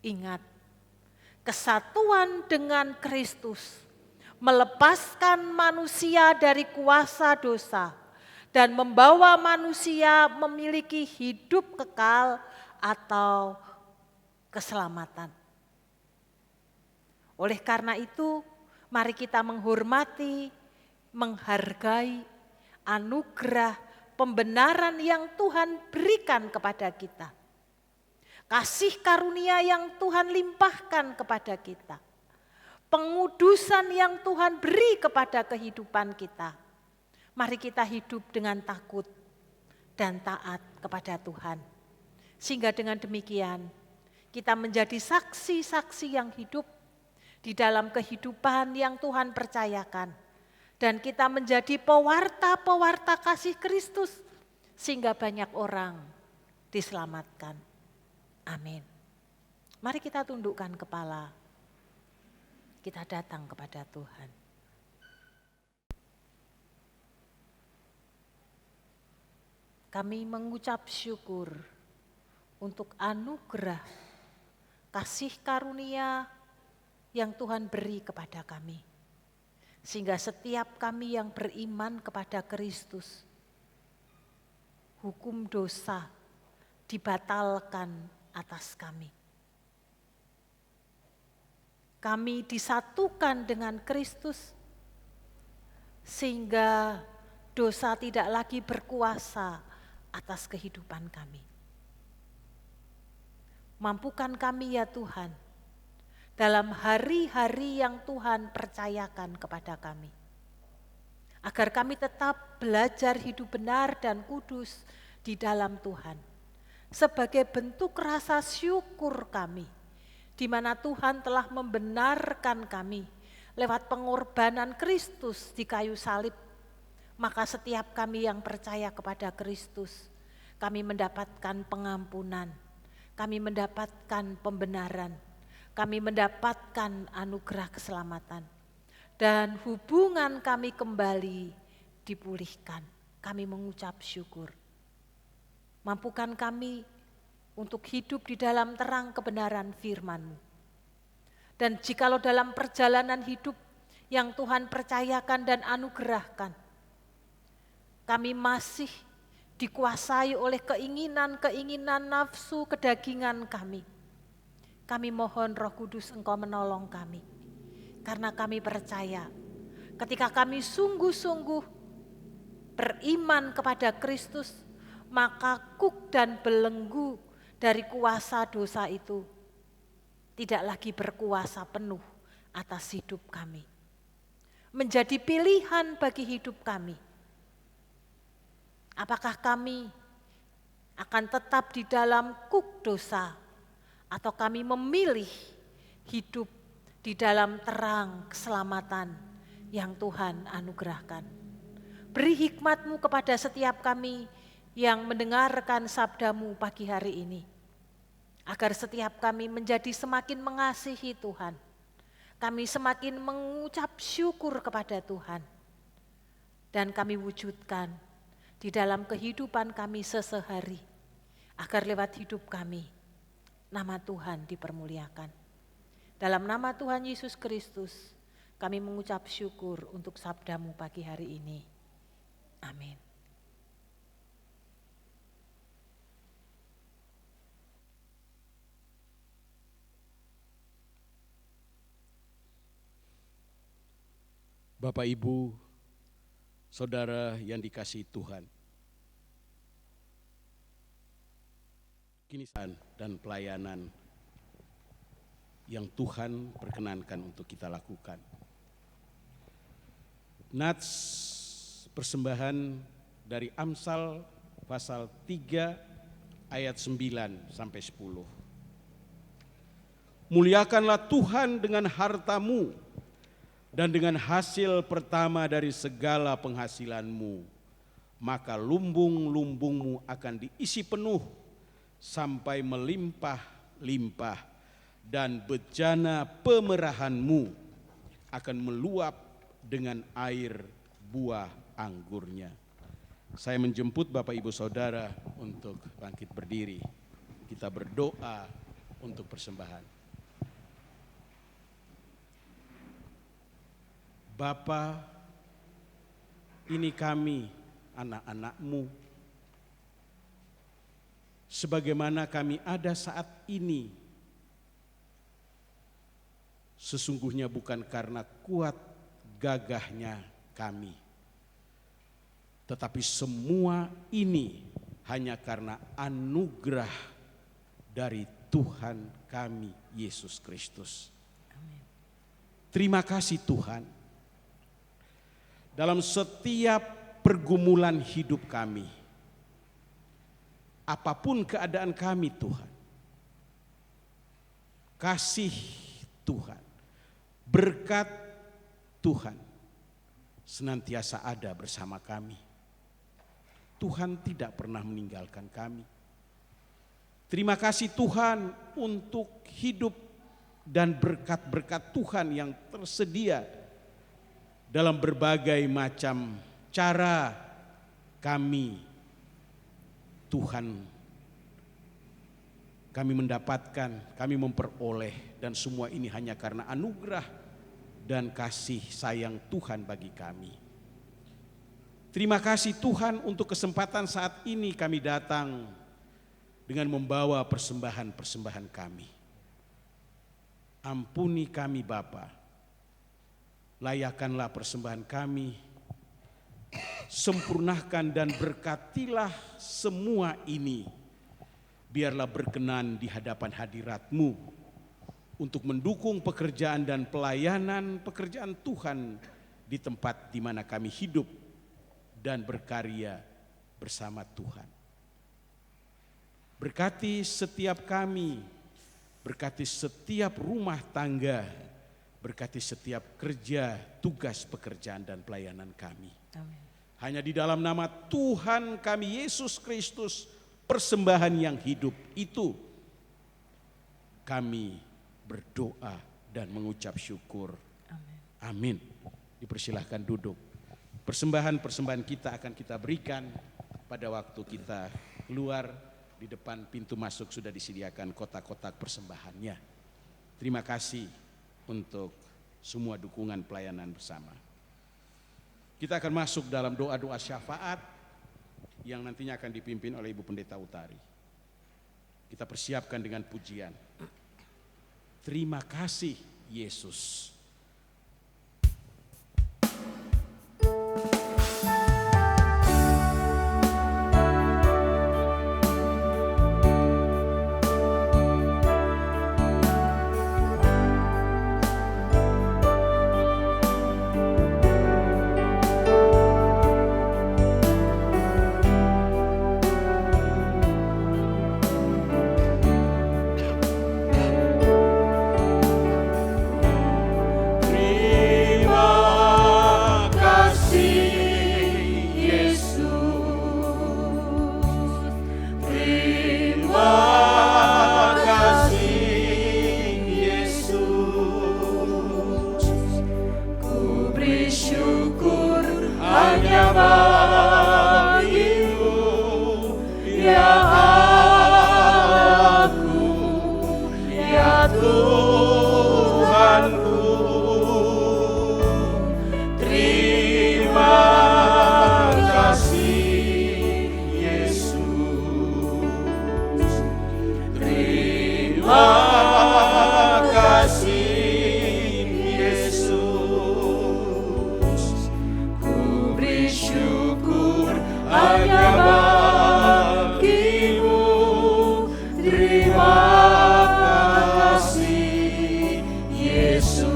B: Ingat, kesatuan dengan Kristus melepaskan manusia dari kuasa dosa dan membawa manusia memiliki hidup kekal atau keselamatan. Oleh karena itu, mari kita menghormati, menghargai anugerah pembenaran yang Tuhan berikan kepada kita. Kasih karunia yang Tuhan limpahkan kepada kita. Pengudusan yang Tuhan beri kepada kehidupan kita. Mari kita hidup dengan takut dan taat kepada Tuhan. Sehingga dengan demikian kita menjadi saksi-saksi yang hidup di dalam kehidupan yang Tuhan percayakan. Dan kita menjadi pewarta-pewarta kasih Kristus sehingga banyak orang diselamatkan. Amin. Mari kita tundukkan kepala. Kita datang kepada Tuhan. Kami mengucap syukur untuk anugerah kasih karunia yang Tuhan beri kepada kami. Sehingga setiap kami yang beriman kepada Kristus, hukum dosa dibatalkan atas kami. Kami disatukan dengan Kristus sehingga dosa tidak lagi berkuasa atas kehidupan kami. Mampukan kami ya Tuhan dalam hari-hari yang Tuhan percayakan kepada kami. Agar kami tetap belajar hidup benar dan kudus di dalam Tuhan. Sebagai bentuk rasa syukur kami, di mana Tuhan telah membenarkan kami lewat pengorbanan Kristus di kayu salib. Maka setiap kami yang percaya kepada Kristus, kami mendapatkan pengampunan, kami mendapatkan pembenaran, kami mendapatkan anugerah keselamatan. Dan hubungan kami kembali dipulihkan. Kami mengucap syukur. Mampukan kami untuk hidup di dalam terang kebenaran firman-Mu. Dan jikalau dalam perjalanan hidup yang Tuhan percayakan dan anugerahkan, kami masih dikuasai oleh keinginan-keinginan nafsu kedagingan kami. Kami mohon Roh Kudus Engkau menolong kami. Karena kami percaya ketika kami sungguh-sungguh beriman kepada Kristus, maka kuk dan belenggu dari kuasa dosa itu tidak lagi berkuasa penuh atas hidup kami. Menjadi pilihan bagi hidup kami. Apakah kami akan tetap di dalam kuk dosa atau kami memilih hidup di dalam terang keselamatan yang Tuhan anugerahkan. Beri hikmat-Mu kepada setiap kami yang mendengarkan sabda-Mu pagi hari ini. Agar setiap kami menjadi semakin mengasihi Tuhan. kami semakin mengucap syukur kepada Tuhan. Dan kami wujudkan di dalam kehidupan kami sesehari, agar lewat hidup kami, nama Tuhan dipermuliakan. Dalam nama Tuhan Yesus Kristus, kami mengucap syukur untuk sabdamu pagi hari ini. Amin.
A: Bapak, Ibu, Saudara yang dikasihi Tuhan, kinisan dan pelayanan yang Tuhan perkenankan untuk kita lakukan. Nats persembahan dari Amsal pasal 3 ayat 9 sampai 10. Muliakanlah Tuhan dengan hartamu dan dengan hasil pertama dari segala penghasilanmu, maka lumbung-lumbungmu akan diisi penuh sampai melimpah-limpah, dan bejana pemerahanmu akan meluap dengan air buah anggurnya. Saya menjemput Bapak Ibu Saudara untuk bangkit berdiri. Kita berdoa untuk persembahan. Bapa, ini kami anak-anak-Mu. Sebagaimana kami ada saat ini, sesungguhnya bukan karena kuat gagahnya kami, tetapi semua ini hanya karena anugerah dari Tuhan kami, Yesus Kristus. Terima kasih Tuhan. Dalam setiap pergumulan hidup kami, apapun keadaan kami Tuhan, kasih Tuhan, berkat Tuhan senantiasa ada bersama kami. Tuhan tidak pernah meninggalkan kami. Terima kasih Tuhan untuk hidup dan berkat-berkat Tuhan yang tersedia dalam berbagai macam cara kami, Tuhan, kami mendapatkan, kami memperoleh, dan semua ini hanya karena anugerah dan kasih sayang Tuhan bagi kami. Terima kasih Tuhan untuk kesempatan saat ini kami datang dengan membawa persembahan-persembahan kami. Ampuni kami Bapa. Layakanlah persembahan kami, sempurnakan dan berkatilah semua ini, biarlah berkenan di hadapan hadirat-Mu untuk mendukung pekerjaan dan pelayanan pekerjaan Tuhan di tempat di mana kami hidup dan berkarya bersama Tuhan. Berkati setiap kami, berkati setiap rumah tangga, berkati setiap kerja, tugas, pekerjaan, dan pelayanan kami.
B: Amin.
A: Hanya di dalam nama Tuhan kami Yesus Kristus, persembahan yang hidup itu, kami berdoa dan mengucap syukur.
B: Amin.
A: Amin. Dipersilahkan duduk. Persembahan-persembahan kita akan kita berikan pada waktu kita keluar. Di depan pintu masuk sudah disediakan kotak-kotak persembahannya. Terima kasih untuk semua dukungan pelayanan bersama. Kita akan masuk dalam doa-doa syafaat yang nantinya akan dipimpin oleh Ibu Pendeta Utari. Kita persiapkan dengan pujian. Terima kasih Yesus.
C: syukur hanya bagimu. Terima kasih Yesus.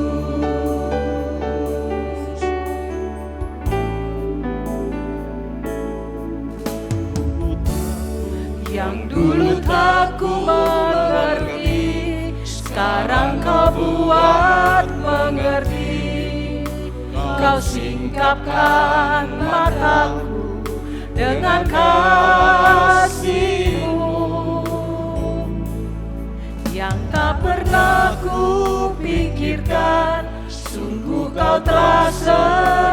C: Yang dulu tak ku mengerti, sekarang kau buat mengerti. Kau singkapkan mataku dengan kasih-Mu yang tak pernah ku pikirkan. Sungguh kau telah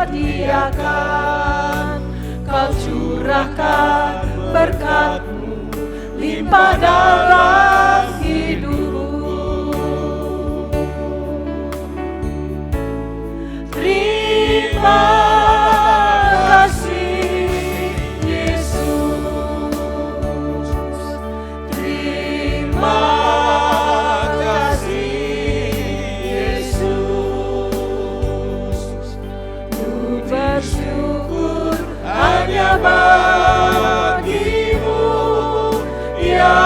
C: sediakan. Kau curahkan berkat-Mu limpah dalam hidupku. Terima kasih Yesus. Terima kasih Yesus. Ku bersyukur hanya bagi-Mu, ya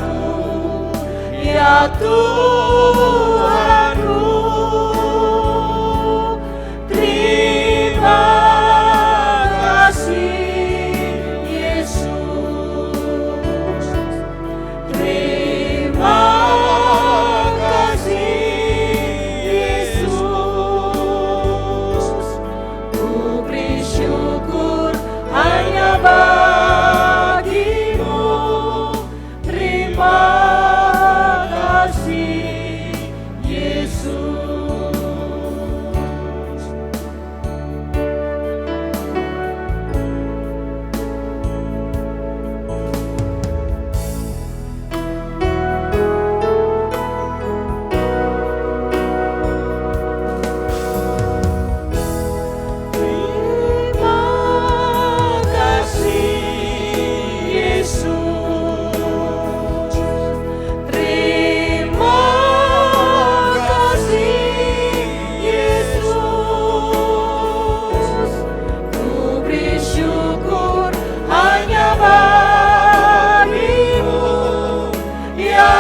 C: Allahku, ya Tuhanku. Terima kasih Yesus. Terima kasih Yesus. Ku beri syukur hanya bagi-Mu. Terima kasih Yesus. Terima kasih Yesus. Terima kasih Yesus. Ku beri syukur hanya bagi-Mu, ya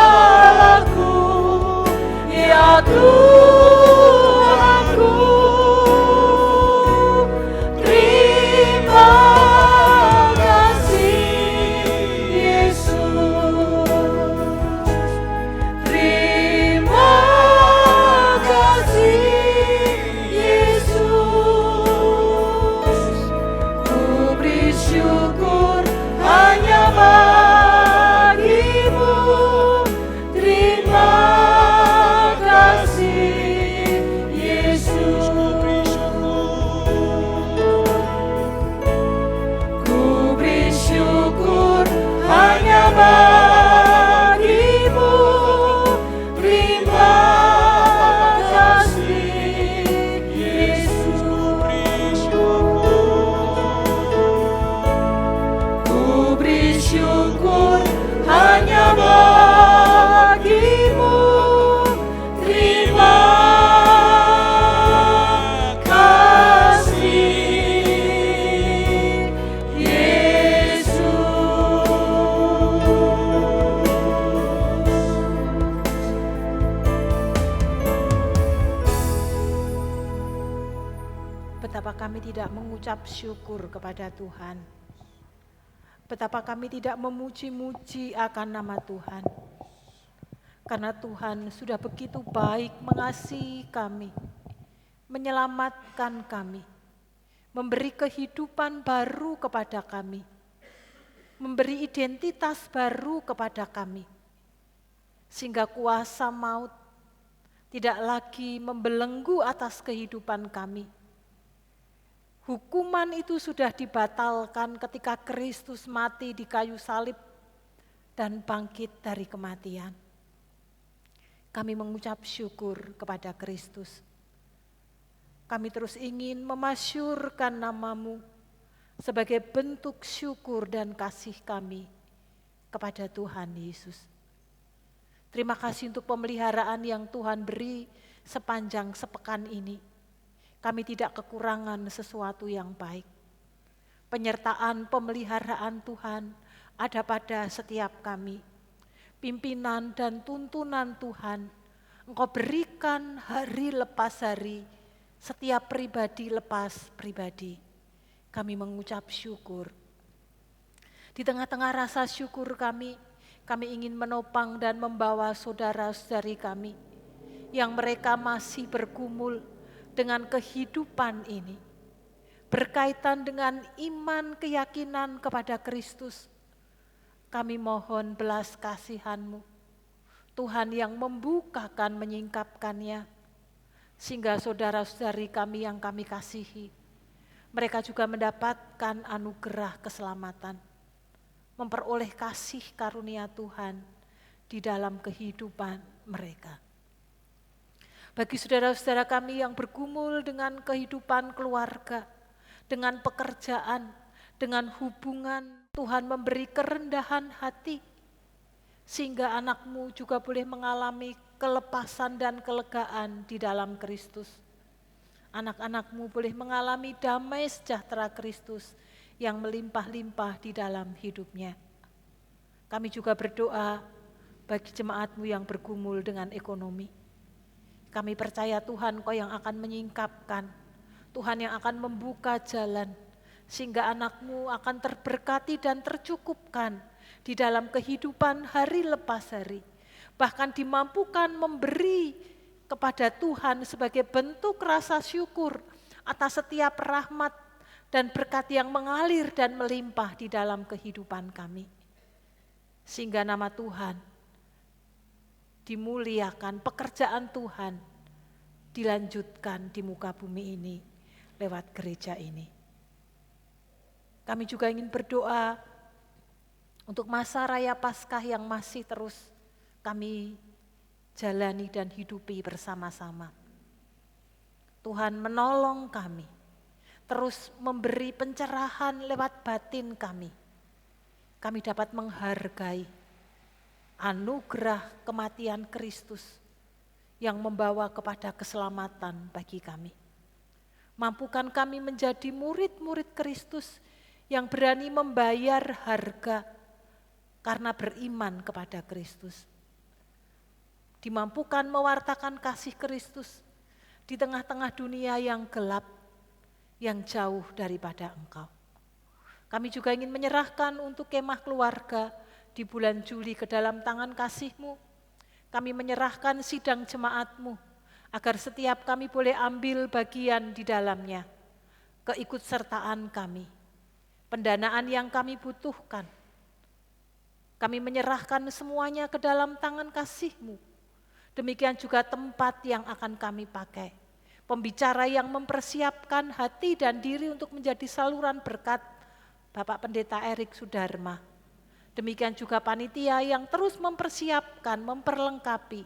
C: Allahku, ya Tuhanku. Terima kasih Yesus. Terima kasih Yesus. Ku beri syukur hanya bagi-Mu. Terima kasih Yesus. Ku beri syukur hanya bagi-Mu. Terima kasih Yesus. Ku beri syukur hanya bagi-Mu. Terima kasih Yesus.
B: Betapa kami tidak mengucap syukur kepada Tuhan. Betapa kami tidak memuji-muji akan nama Tuhan. Karena Tuhan sudah begitu baik mengasihi kami, menyelamatkan kami, memberi kehidupan baru kepada kami, memberi identitas baru kepada kami. Sehingga kuasa maut tidak lagi membelenggu atas kehidupan kami. Hukuman itu sudah dibatalkan ketika Kristus mati di kayu salib dan bangkit dari kematian. Kami mengucap syukur kepada Kristus. Kami terus ingin memasyurkan nama-Mu sebagai bentuk syukur dan kasih kami kepada Tuhan Yesus. Terima kasih untuk pemeliharaan yang Tuhan beri sepanjang sepekan ini. Kami tidak kekurangan sesuatu yang baik. Penyertaan, pemeliharaan Tuhan ada pada setiap kami. Pimpinan dan tuntunan Tuhan Engkau berikan hari lepas hari, setiap pribadi lepas pribadi. Kami mengucap syukur. Di tengah-tengah rasa syukur kami ingin menopang dan membawa saudara-saudari kami yang mereka masih bergumul dengan kehidupan ini, berkaitan dengan iman keyakinan kepada Kristus. Kami mohon belas kasihan-Mu, Tuhan yang membukakan menyingkapkannya, sehingga saudara-saudari kami yang kami kasihi, mereka juga mendapatkan anugerah keselamatan, memperoleh kasih karunia Tuhan di dalam kehidupan mereka. Bagi saudara-saudara kami yang bergumul dengan kehidupan keluarga, dengan pekerjaan, dengan hubungan, Tuhan memberi kerendahan hati, sehingga anak-Mu juga boleh mengalami kelepasan dan kelegaan di dalam Kristus. Anak-anak-Mu boleh mengalami damai sejahtera Kristus yang melimpah-limpah di dalam hidupnya. Kami juga berdoa bagi jemaat-Mu yang bergumul dengan ekonomi. Kami percaya Tuhan Kau yang akan menyingkapkan, Tuhan yang akan membuka jalan, sehingga anak-Mu akan terberkati dan tercukupkan di dalam kehidupan hari lepas hari. Bahkan dimampukan memberi kepada Tuhan sebagai bentuk rasa syukur atas setiap rahmat dan berkat yang mengalir dan melimpah di dalam kehidupan kami. Sehingga nama Tuhan dimuliakan, pekerjaan Tuhan dilanjutkan di muka bumi ini lewat gereja ini. Kami juga ingin berdoa untuk masa raya Paskah yang masih terus kami jalani dan hidupi bersama-sama. Tuhan menolong kami, terus memberi pencerahan lewat batin kami. Kami dapat menghargai anugerah kematian Kristus yang membawa kepada keselamatan bagi kami. Mampukan kami menjadi murid-murid Kristus yang berani membayar harga karena beriman kepada Kristus. Dimampukan mewartakan kasih Kristus di tengah-tengah dunia yang gelap, yang jauh daripada Engkau. Kami juga ingin menyerahkan untuk kemah keluarga di bulan Juli ke dalam tangan kasih-Mu. Kami menyerahkan sidang jemaat-Mu, agar setiap kami boleh ambil bagian di dalamnya, keikutsertaan kami, pendanaan yang kami butuhkan. Kami menyerahkan semuanya ke dalam tangan kasih-Mu. Demikian juga tempat yang akan kami pakai. Pembicara yang mempersiapkan hati dan diri untuk menjadi saluran berkat, Bapak Pendeta Erik Sudarma. Demikian juga panitia yang terus mempersiapkan, memperlengkapi,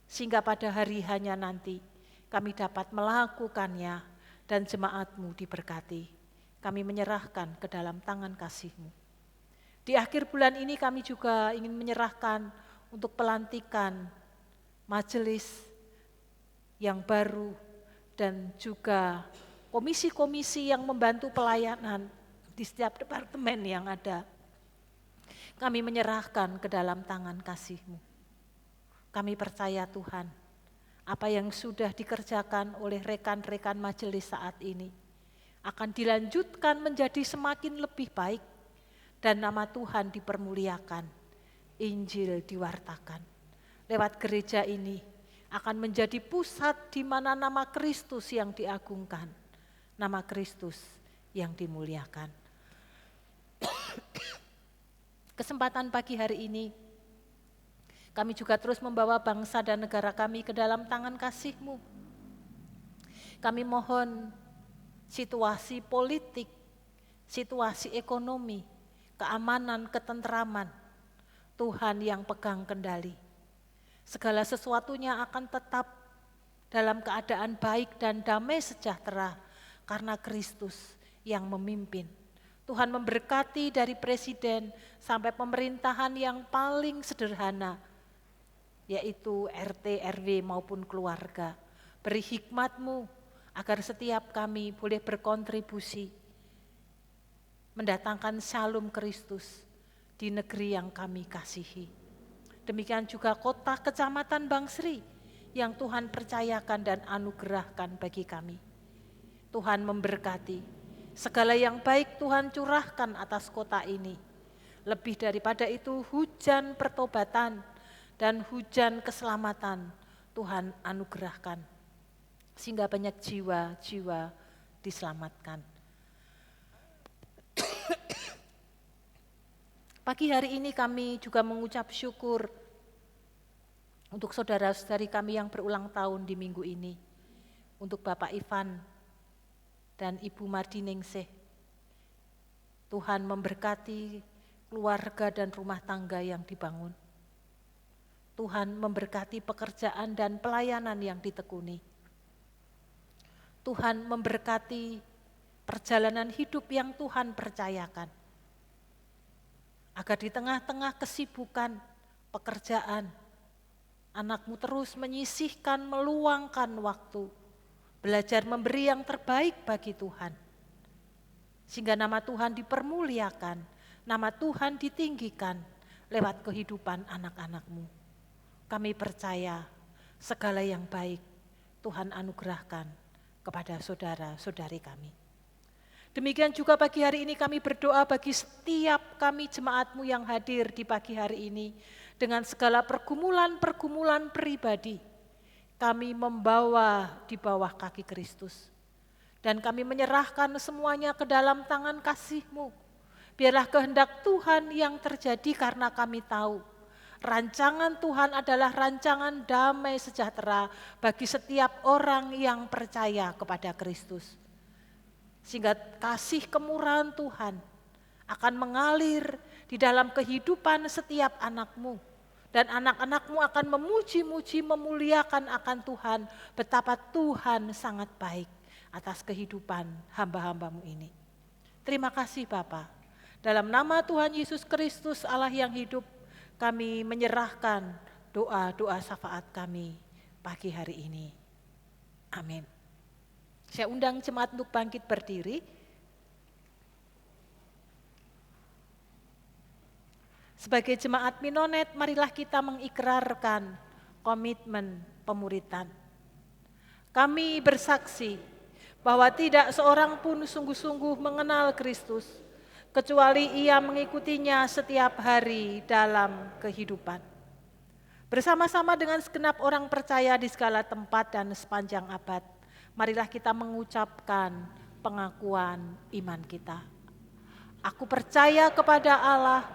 B: sehingga pada hari hanya nanti kami dapat melakukannya dan jemaat-Mu diberkati. Kami menyerahkan ke dalam tangan kasih-Mu. Di akhir bulan ini kami juga ingin menyerahkan untuk pelantikan majelis yang baru dan juga komisi-komisi yang membantu pelayanan di setiap departemen yang ada. Kami menyerahkan ke dalam tangan kasih-Mu. Kami percaya Tuhan, apa yang sudah dikerjakan oleh rekan-rekan majelis saat ini akan dilanjutkan menjadi semakin lebih baik dan nama Tuhan dipermuliakan, Injil diwartakan. Lewat gereja ini akan menjadi pusat di mana nama Kristus yang diagungkan, nama Kristus yang dimuliakan. Kesempatan pagi hari ini, kami juga terus membawa bangsa dan negara kami ke dalam tangan kasih-Mu. Kami mohon situasi politik, situasi ekonomi, keamanan, ketentraman, Tuhan yang pegang kendali. Segala sesuatunya akan tetap dalam keadaan baik dan damai sejahtera karena Kristus yang memimpin. Tuhan memberkati dari presiden sampai pemerintahan yang paling sederhana, yaitu RT, RW maupun keluarga. Beri hikmat-Mu agar setiap kami boleh berkontribusi mendatangkan shalom Kristus di negeri yang kami kasihi. Demikian juga kota kecamatan Bangsri yang Tuhan percayakan dan anugerahkan bagi kami. Tuhan memberkati, segala yang baik Tuhan curahkan atas kota ini. Lebih daripada itu, hujan pertobatan dan hujan keselamatan Tuhan anugerahkan, sehingga banyak jiwa-jiwa diselamatkan. Pagi hari ini kami juga mengucap syukur untuk saudara-saudari kami yang berulang tahun di minggu ini, untuk Bapak Ivan dan Ibu Mardi Ningsih. Tuhan memberkati keluarga dan rumah tangga yang dibangun. Tuhan memberkati pekerjaan dan pelayanan yang ditekuni. Tuhan memberkati perjalanan hidup yang Tuhan percayakan. Agar di tengah-tengah kesibukan pekerjaan, anakmu terus menyisihkan, meluangkan waktu, belajar memberi yang terbaik bagi Tuhan. Sehingga nama Tuhan dipermuliakan, nama Tuhan ditinggikan lewat kehidupan anak-anakmu. Kami percaya segala yang baik Tuhan anugerahkan kepada saudara-saudari kami. Demikian juga pagi hari ini kami berdoa bagi setiap kami jemaatmu yang hadir di pagi hari ini. Dengan segala pergumulan-pergumulan pribadi, kami membawa di bawah kaki Kristus. Dan kami menyerahkan semuanya ke dalam tangan kasih-Mu. Biarlah kehendak Tuhan yang terjadi, karena kami tahu rancangan Tuhan adalah rancangan damai sejahtera bagi setiap orang yang percaya kepada Kristus. Sehingga kasih kemurahan Tuhan akan mengalir di dalam kehidupan setiap anakmu. Dan anak-anakmu akan memuji-muji, memuliakan akan Tuhan, betapa Tuhan sangat baik atas kehidupan hamba-hambamu ini. Terima kasih Bapa. Dalam nama Tuhan Yesus Kristus Allah yang hidup, kami menyerahkan doa-doa syafaat kami pagi hari ini. Amin. Saya undang jemaat untuk bangkit berdiri. Sebagai jemaat Minonet, marilah kita mengikrarkan komitmen pemuritan. Kami bersaksi bahwa tidak seorang pun sungguh-sungguh mengenal Kristus, kecuali ia mengikutinya setiap hari dalam kehidupan. Bersama-sama dengan segenap orang percaya di segala tempat dan sepanjang abad, marilah kita mengucapkan pengakuan iman kita. Aku percaya kepada Allah,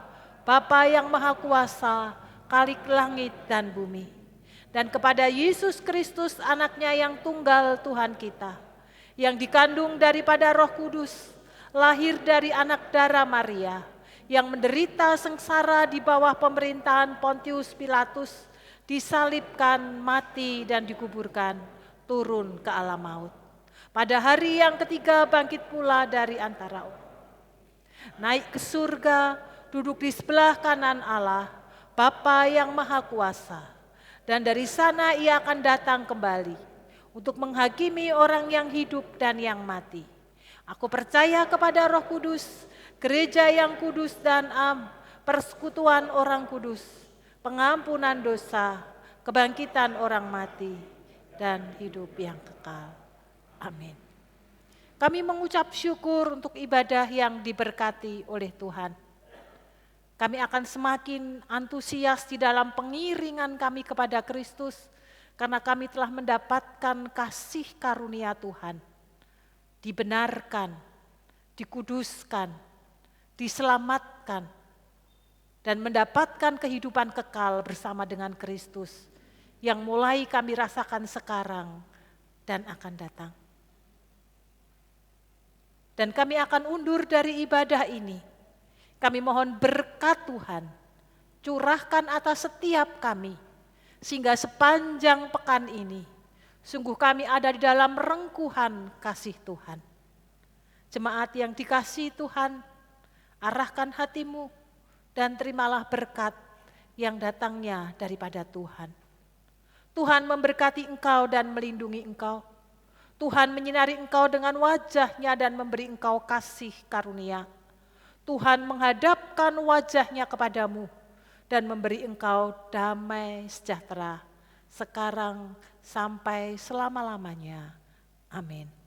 B: Bapa yang Maha Kuasa, Khalik langit dan bumi, dan kepada Yesus Kristus, anaknya yang tunggal Tuhan kita, yang dikandung daripada Roh Kudus, lahir dari anak darah Maria, yang menderita sengsara di bawah pemerintahan Pontius Pilatus, disalibkan, mati dan dikuburkan, turun ke alam maut. Pada hari yang ketiga bangkit pula dari antara orang. Naik ke surga, duduk di sebelah kanan Allah, Bapa yang Maha Kuasa. Dan dari sana ia akan datang kembali untuk menghakimi orang yang hidup dan yang mati. Aku percaya kepada Roh Kudus, gereja yang kudus dan persekutuan orang kudus, pengampunan dosa, kebangkitan orang mati, dan hidup yang kekal. Amin. Kami mengucap syukur untuk ibadah yang diberkati oleh Tuhan. Kami akan semakin antusias di dalam pengiringan kami kepada Kristus, karena kami telah mendapatkan kasih karunia Tuhan. Dibenarkan, dikuduskan, diselamatkan, dan mendapatkan kehidupan kekal bersama dengan Kristus yang mulai kami rasakan sekarang dan akan datang. Dan kami akan undur dari ibadah ini. Kami mohon berkat Tuhan, curahkan atas setiap kami, sehingga sepanjang pekan ini, sungguh kami ada di dalam rengkuhan kasih Tuhan. Jemaat yang dikasihi Tuhan, arahkan hatimu dan terimalah berkat yang datangnya daripada Tuhan. Tuhan memberkati engkau dan melindungi engkau. Tuhan menyinari engkau dengan wajah-Nya dan memberi engkau kasih karunia. Tuhan menghadapkan wajah-Nya kepadamu dan memberi engkau damai sejahtera sekarang sampai selama-lamanya. Amin.